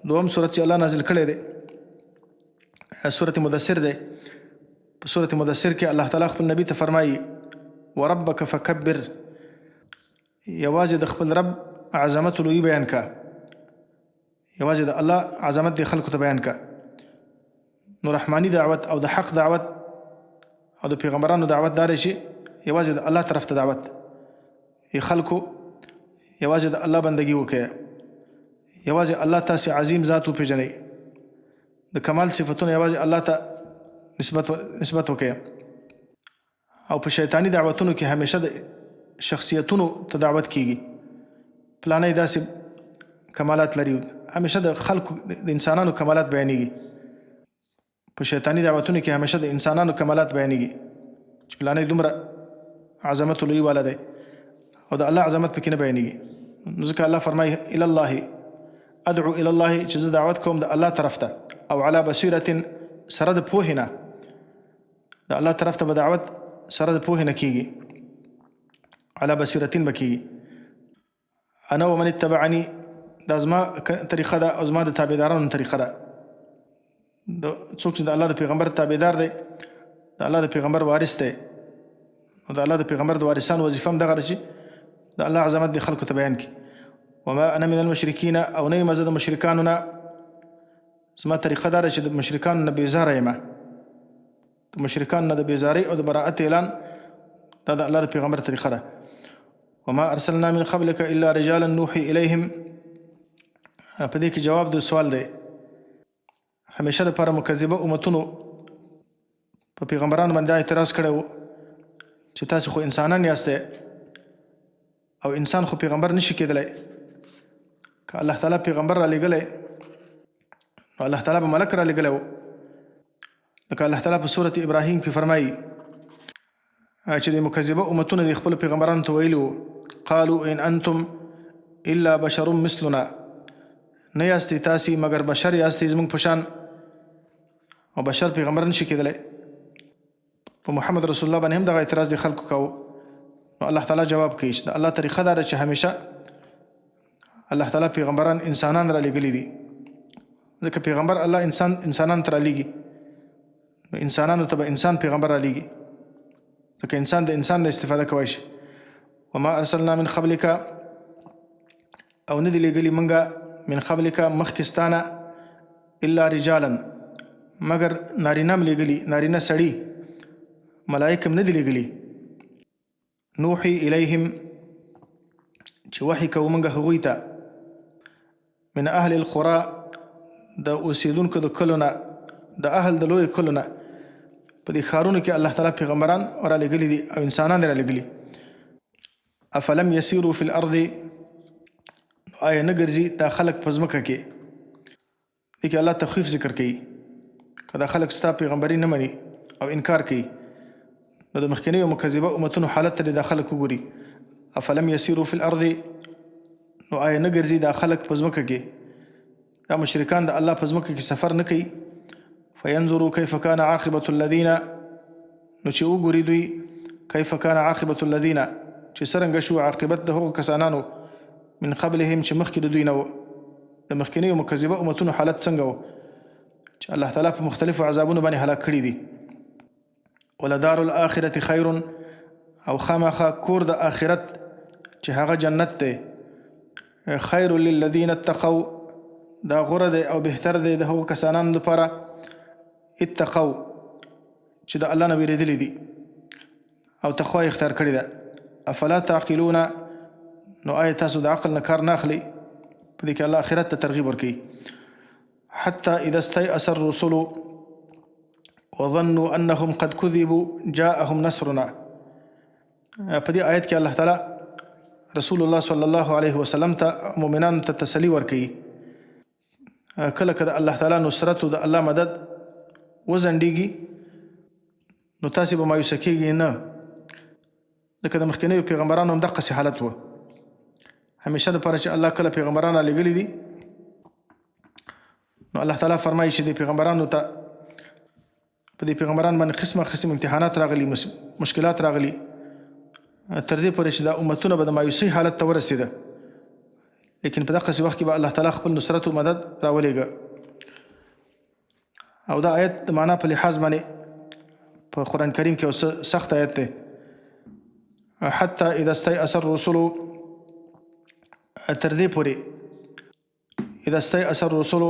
دوم سورت چې الله نازل کړی دی سورت مدثر دی. په سورت مدثر کې الله تعالی خپل نبي ته فرمایي وربک فکبر، یوازې د خپل رب عظمت لوی بیان کا، یوازې د الله عظمت د خلکو ته بیان کا. نو رحمانی دعوت او د حق دعوت او د پیغمبرانو دعوت دا دی چې یوازې د الله طرف ته دعوت ای خلکو، یوازې د الله بندگی وکړئ، یوازې الله تاسې عظیم ذات وپېژنئ، د کمال صفتونه یوازې الله ته نسبت وکړئ. او په شیطانی دعوتونو کې همیشه د شخصیتونو ته دعوت کیږي. پلانې داسې کمالات لري، همیشه د خلکو د انسانانو کمالات بیانېږي. په شیطانی دعوتونو کې همیشه د انسانانو کمالات بیانېږي چې پلانې دومره عظمت لوی والا دی او د الله عظمت پکې نه بیانېږي. نو ځکه الله فرمایي الی الله ادعو الی الله، چې زه دعوت کوم د الله طرف ته، او علی بصیرة سره د پوهې نه، د الله طرف ته به دعوت سره د پوهې نه کېږي، علی بصیرة به کېږي. انا ومن اتبعني، دا زما طریقه ده او زما د تابعدارانو طریقه ده. څوک چې د الله د پیغمبر تابعدار دی، د الله د پیغمبر وارث دی، نو د الله د پیغمبر د وارثانو وظیفه هم دغه ده چې د الله عظمت د خلکو ته بیان کړي. وما انا من المشرکین، او نه یم زه د مشرکانو نه. زما طریقه دا ده چې د مشرکانو نه بیزاره یم. د مشرکانو نه د بیزارۍ او د براءت اعلان دا د الله د پیغمبر طریقه ده. وما ارسلنا من قبلک الا رجالا نوحي الیهم، په دې کې جواب د سوال دی. همیشه لپاره مکذبه امتونو په پیغمبرانو باندې اعتراض کړی و چې تاسو خو انسانان یاستئ او انسان خو پیغمبر نشي کېدلی. که الله تعالی پیغمبر را لېږلی نو الله تعالی به ملک را لېږلی و. لکه الله تعالی په سورت ابراهیم کې فرمایي چې د مکذبه امتونو د خپلو پیغمبرانو ته ویلي وو قالوا ان انتم الا بشر مثلنا، نه یاستئ تاسې مګر بشر یاستئ زموږ په شان، او بشر پیغمبر نشي کېدلی. په محمد رسول الله باندې هم دغه اعتراض د خلکو کوو. نو الله تعالی جواب کوي چې د الله طریقه دا ده چې همیشه الله تعالی پیغمبران انسانان را لېږلي دي. ځکه پیغمبر الله انسانانو ته را لېږي، نو انسانانو ته به انسان پیغمبر را لېږي، ځکه انسان د انسان نه استفاده کولی شي. وما ارسلنا من قبلک، او نه دي لېږلي موږ من قبلک مخکې ستانه الا رجالا، مگر نارینه م لېږلي، نارینه سړي، ملایک هم نه دي لېږلي. نوحي الیهم چې وحي کوو موږ هغوی ته من اهل القرى د اوسیدونکو د کلو نه د اهل د لوی کلو نه په دې ښارونو کې الله تعالی پیغمبران رالیږلي دي او انسانان رالیږلي افلم یسیروا فی الارض آیا نه ګرځي دا خلک په ځمکه کې دې کې الله تخفیف ذکر کوي که دا خلک ستا پیغمبري نه مني او انکار کوي نو د مخکینیو مکذبه امتونو حالت ته دا خلک وګوري افلم یسیروا فی الارض نو آیا نه ګرځي دا خلک په ځمکه کې دا مشرکان د الله په ځمکه کې سفر نه کوي فینظروا کیف کان عاقبة الذین نو چې وګوري دوی کیف کان عاقبة الذین چې څرنګه شو عاقبت د هغو کسانانو من قبلهم چې مخکې د دوی نه و د مخکینیو مکذبه امتونو حالت څنګه و چې الله تعالی په مختلفو عذابونو باندې هلاک کړي دي ولدار الآخرة خیر او خامخا کور د آخرت چې هغه جنت دی خیر للذین اتقوا دا غوره دی او بهتر دی د هغو کسانانو لپاره اتقوا چې د الله نه ویرېدلي دي او تقوا اختیار کړې ده افلا تعقلون نو آیا تاسو د عقل نه کار نه اخلئ په دې کې الله آخرت ته ترغیب ورکوي حتى اذا استيأس الرسل وظنوا انهم قد كذبوا جاءهم نصرنا په دې آیت کې الله تعالی رسول الله صلی الله علیه وسلم ته مؤمنانو ته تسلی ورکوي کله کله الله تعالی نصرت او د الله مدد وزنډیږي نو تاسې به مایوسه کېږئ نه لکه د مخکینیو پیغمبرانو هم دقسې حالت و همیشه دپاره چې الله کله پیغمبران رالیږلي دي نو الله تعالی فرمایي چې د پیغمبرانو ته په دې پیغمبران باندې قسمه قسم امتحانات راغلي مشکلات راغلي تر دې پورې چې دا امتونه به د مایوسۍ حالت ته ورسېده لیکن په دقسې وخت کې به الله تعالی خپل نصرت او مدد راولېږه او دا آیت د معنا په لحاظ باندې په قرآن کریم کې یو سخت آیت دی حتی اذا استيأس الرسل تر دې پورې اذا استيأس الرسل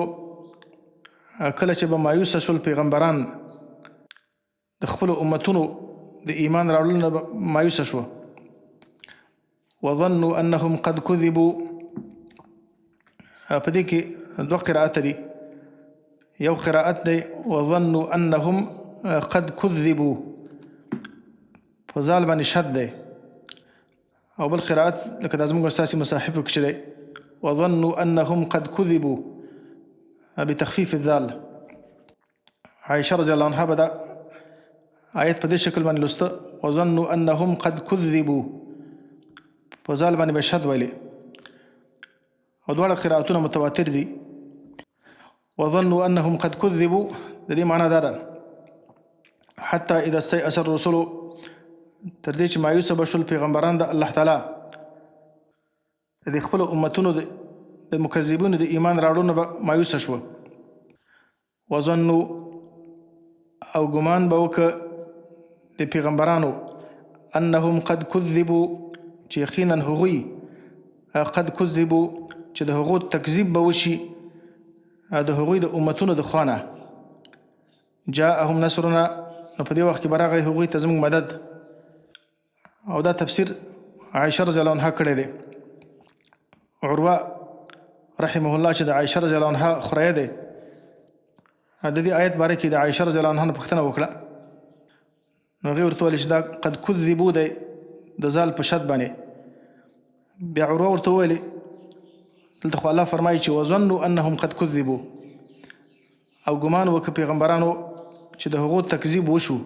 کله چې به مایوسه شول پیغمبران د خپلو امتونو د ایمان راوړلو نه مایوسه شوه وظنوا انهم قد كذبوا په دې کې دوه قرائت دي یو قرائت دی وظنوا انهم قد كذبوا په ځال باندې شد دی او بل قرائت لکه دا زموږ اساسي مصاحفو کې دی وظنوا انهم قد كذبوا بتخفيف الذال عائشه رضی الله عنها بدا آیت په دې شکل باندې لسته وظنوا انهم قد كذبوا په ځال باندې به شد ویلې او دواړه قرائتونه متواتر دي وظنوا انهم قد كذبوا د دې معنا دا ده حتى اذا استيأس الرسل تر دې چې مایوسه بشول پیغمبران د الله تعالی د خپل امتونو د مکذبونو د ایمان راوړلو به مایوسه شوه وظنوا او ګمان به وکړه د پیغمبرانو انهم قد كذبوا چې یقینا هغوی قد كذبوا چې د هغو تکذیب به وشي د هغوی د امتونو د خوا نه جاءهم نصرنا نو په دې وخت کې به راغی هغوی ته زموږ مدد او دا تفسیر عایشه رضی الله عنها کړی دی عروه رحمه الله چې د عایشه رضی الله عنها خوریه دی د دې آیت باره کې د عایشه رضی الله عنها نه پوښتنه وکړه نو هغې ورته وویل چې دا قد کذبو دی د ځال په شد باندې بیا عروه ورته وویلې دلته خو الله فرمایي چې وظنوا انهم قد كذبوا او ګمان وکړه پیغمبرانو چې د هغو تکذیب وشو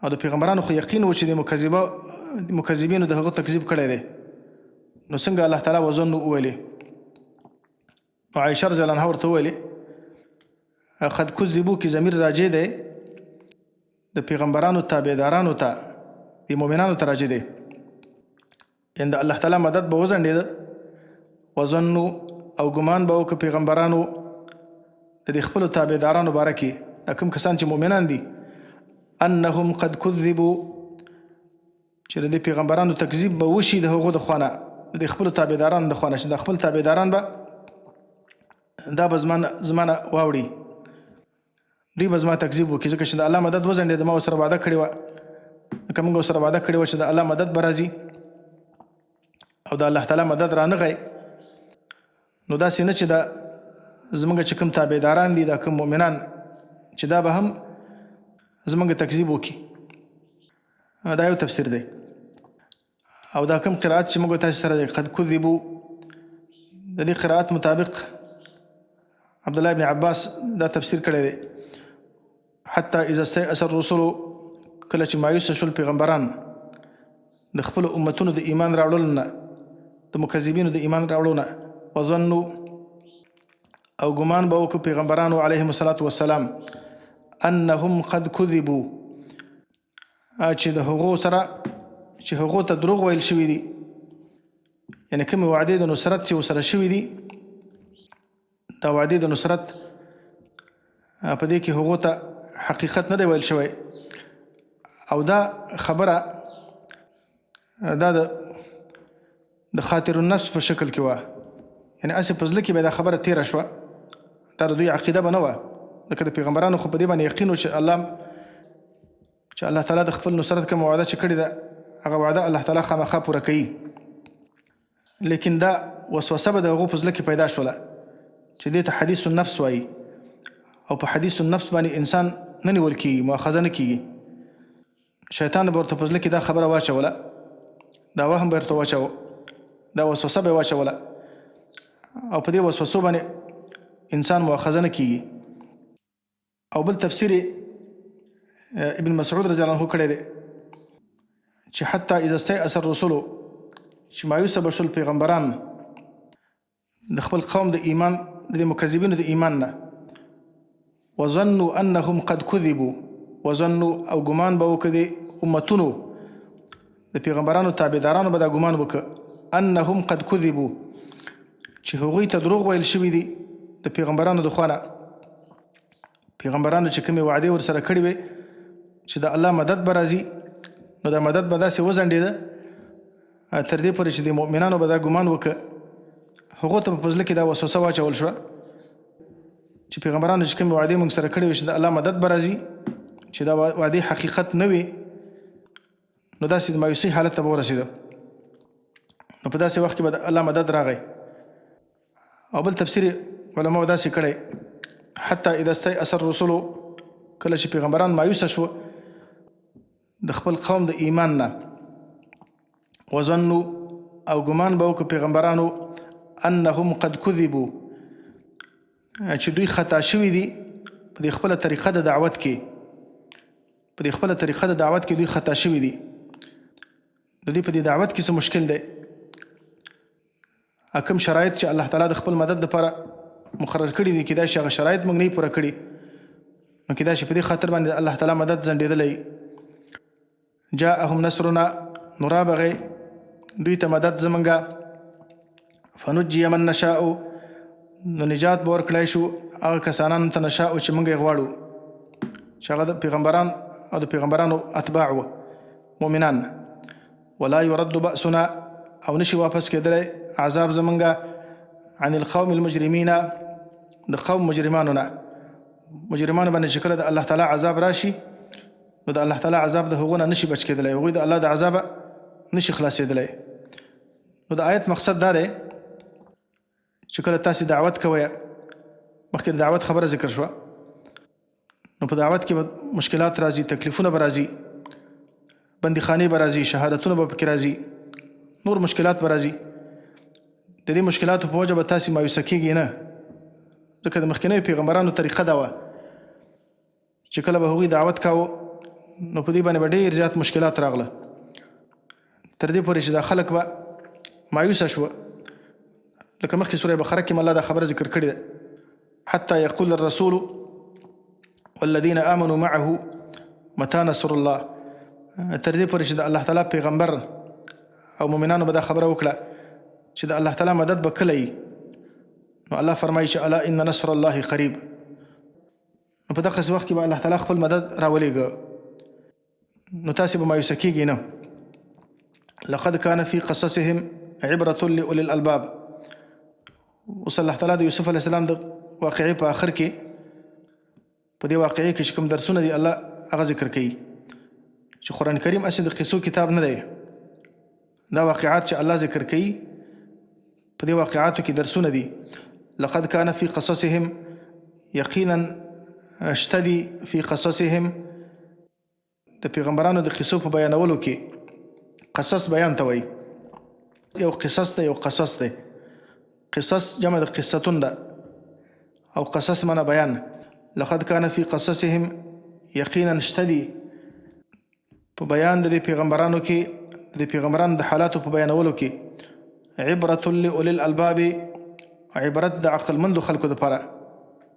او د پیغمبرانو خو یقین و چې د مکذبینو د هغو تکذیب کړی دی نو څنګه الله تعالی وظنوا وویلې او عایشه رضی الله عنها ورته وویلې قد كذبوا کې ضمیر راجع دی د پیغمبرانو تابعدارانو ته د مؤمنانو ته راجع دی یعنې د الله تعالی مدد به وځنډېده وظنوا او ګمان به وکړه پیغمبرانو د خپلو تابعدارانو باره کې دا کوم کسان چې مؤمنان دي انهم قد كذبوا چې د پیغمبرانو تکذیب به وشي د هغو د خوا نه د خپلو تابعدارانو د خوا نه چې د خپل تابعداران به دا به زمانه واوړي دوی به زما تکذیب وکړي ځکه چې د الله مدد وځنډېده ما ورسره وعده کړې وه لکه موږ سره وعده کړې وه چې د الله مدد به راځي او د الله تعالی مدد رانغی، نو داسې نه چې دا زموږ چې کوم تابعداران دي، دا کوم مؤمنان چې دا به هم زموږ تکذیب وکړي. دا یو تفسیر دی. او دا کوم قرائت چې موږ تاسو سره دی قد کذبو، د دې قرائت مطابق عبدالله ابن عباس دا تفسیر کړی دی حتی اذا استيأس الرسل، کله چې مایوسه شول پیغمبران د خپلو امتونو د ایمان راوړلو نه، د مکذبینو د ایمان راوړلو نه، وظنوا او ګمان به وکړو پیغمبرانو علیهم الصلاة والسلام انهم قد کذبوا، چې د هغو سره چې هغو ته دروغ ویل شوي دي، یعنې کومې وعدې د نصرت چې ورسره شوي دي، دا وعدې د نصرت په دې کې هغو ته حقیقت نه دی ویل شوی. او دا خبره دا د خاطر النفس په شکل کې وه، یعنې هسې په زړه کې به دا خبره تېره شوه، دا د دوی عقیده به نه وه. لکه د پیغمبرانو خو په دې باندې یقین و چې الله تعالی د خپل نصرت کومه وعده چې کړې ده هغه وعده الله تعالی خامخا پوره کوي. لیکن دا وسوسه به د هغو په زړه کې پیدا شوله چې دې ته حدیث النفس وایي، او په حدیث النفس باندې انسان نه نیول کېږي، مؤاخذه نه کېږي. شیطان به ورته په زړه کې دا خبره واچوله، دا وهم به ورته واچوه، دا وسوسه به واچوله، او په دې وسوسو باندې انسان مؤاخذه نه کېږي. او بل تفسیر ابن مسعود رضی الله عنه کړی دی چې حتی اذا استيأس الرسل، چې مایوسه به شول پیغمبران د خپل قوم د ایمان د مکذبینو د ایمان نه، وظنوا انهم قد کذبوا، وظنوا او ګمان به وکړي د امتونو د پیغمبرانو تابعدارانو به دا ګمان وکړه انهم قد کذبوا، چې هغوی ته دروغ ویل شوي دي د پیغمبرانو د خوا نه. پیغمبرانو چې کومې وعدې ورسره کړې وې چې د الله مدد به راځي، نو دا مدد به داسې وځنډېده تر دې پورې چې د مؤمنانو به دا ګمان وکړه، هغو ته په زړه کې دا وسوسه واچول شوه چې پیغمبرانو چې کومې وعدې موږ سره کړې وې چې د الله مدد به راځي، چې دا وعدې حقیقت نه وي، نو داسې د مایوسۍ حالت ته به ورسېده. نو په داسې وخت کې به د الله مدد راغی. او بل تفسیر علماو داسې کړی حتی اذا استيأس الرسل، کله چې پیغمبران مایوسه شو د خپل قوم د ایمان نه، وظنوا او ګمان به وکړو پیغمبرانو انهم قد کذبوا، چې دوی خطا شوي دي په دې خپله طریقه د دعوت کې، په دې خپله طریقه د دعوت کې دوی خطا شوي دي. د دوی په دې دعوت کې څه مشکل دی، کوم شرایط چې الله تعالی د خپل مدد لپاره مقرر کړي دي، کیدای شي هغه شرایط موږ نه یې پوره کړي، نو کیدای شي په دې خاطر باندې الله تعالی مدد ځنډېدلی. جاءهم نصرنا، نو رابغې دوی ته مدد زمونږه، فنجي من نشاء، نو نجات به ورکړی شو هغه کسانانو ته نشاء چې موږ یې غواړو، چې هغه د پیغمبران او د پیغمبرانو اتباع و مؤمنان. ولا يرد بأسنا، او نشي واپس کېدلی عذاب زمونږه عن القوم المجرمین، د قوم مجرمانو نه. مجرمانو باندې چې کله د الله تعالی عذاب راشي، نو د الله تعالی عذاب د هغو نه نشي بچ کېدلی، هغوی د الله د عذابه نشي خلاصېدلی. نو د آیت مقصد دا دی چې کله تاسې دعوت کوئ، مخکې د دعوت خبره ذکر شوه، نو په دعوت کې به مشکلات راځي، تکلیفونه به راځي، بندیخانې به راځي، شهادتونه به پکې راځي، نور مشکلات به راځي. د دې مشکلاتو په وجه به تاسې مایوسه کېږئ نه، ځکه د مخکینیو پیغمبرانو طریقه دا وه چې کله به هغوی دعوت کاوه نو په دې باندې به ډېر زیات مشکلات راغله، تر دې پورې چې دا خلک به مایوسه شوه. لکه مخکې سوره بقره کې الله دا خبره ذکر کړې ده، حتی یقول الرسول والذین آمنوا معه متى نصر الله، تر دې پورې چې د الله تعالی پیغمبر او مؤمنانو به دا خبره وکړه چې د الله تعالی مدد به کله وي. نو الله فرمایي چې الا ان نصر الله قریب، نو په دغسې وخت کې به الله تعالی خپل مدد راولېږه، نو تاسې به مایوسه کېږئ نه. لقد كان في قصصهم عبرة لأولي الألباب، اوس الله تعالی د یوسف علیه السلام د واقعې په آخر کې په دې واقعې کې چې کوم درسونه دي الله هغه ذکر کوي چې قرآن کریم هسې د قصو کتاب نه دی. دا واقعات چې الله ذکر کوي په دې واقعاتو کې درسونه دي. لقد کان فی قصصهم، یقینا شته دي فی قصصهم د پیغمبرانو د قصو په بیانولو کې. قصص بیان ته وایي. یو قصص ده، یو قصص ده. قصص جمع د قصتون ده او قصص معنی بیان. لقد کان فی قصصهم، یقینا شته دي په بیان د پیغمبرانو کې، د پیغمبرانو د حالاتو په بیانولو کې عبرة لأولی الالباب، عبرت د عقلمندو خلکو دپاره.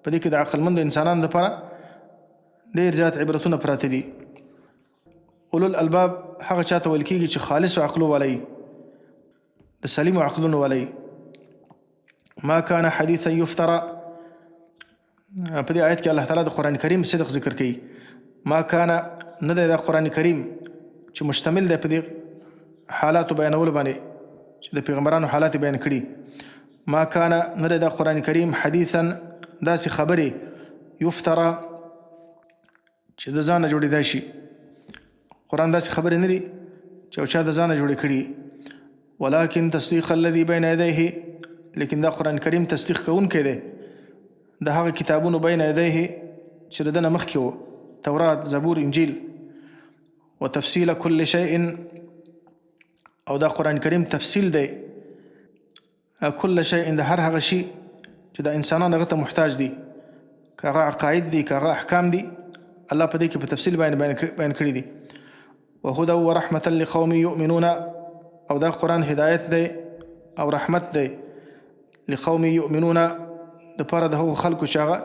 په دې کې د عقلمندو انسانانو دپاره ډېر زیات عبرتونه پراته دي. اولو الالباب هغه چاته ویل کېږي چې خالص عقلو والی، د سلیمو عقلونو والی. ما کان حدیثا یفترا، په دې آیت کې الله تعالی د قرآن کریم صدق ذکر کوي. ما کان نه دی دا قرآن کریم چې مشتمل دی په دې حالاتو بیانولو باندې چې د پیغمبرانو حالات بیان کړي. ما کان نه دی دا قرآن کریم حدیثا داسې خبرې یفترا چې د ځانه جوړېدای شي. قرآن داسې خبرې نه دي چې یو چا د ځانه جوړې کړي. ولکن تصدیق الذي بین یدیه، لیکن دا قرآن کریم تصدیق کوونکی دی د هغه کتابونو بین یدیه چې د ده نه مخکې وو، تورات، زبور، انجیل. وتفصیل کل شیء، او دا قرآن کریم تفصیل دی کل شیء د هر هغه شي چې د انسانان هغه ته محتاج دي، که هغه عقاید دي، که هغه احکام دي. الله په دې کې په تفصیل بیان کړي دي. وهدى ورحمة لقوم یؤمنون، او دا قرآن هدایت دی او رحمت دی لقوم یؤمنون دپاره د هغو خلکو چې هغه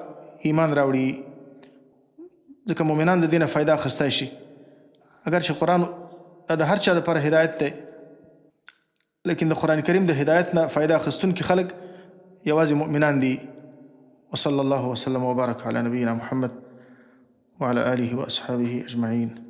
ایمان راوړي. ځکه مؤمنان د دې نه فایده اخیستی شي. اگر چې قرآن د هر چا دپاره هدایت دی، لیکن د قرآن کریم د هدایت نه فایده اخیستونکي خلک یوازې مؤمنان دي. وصلی الله وسلم وبارک علی نبینا محمد وعلى آله وأصحابه أجمعين.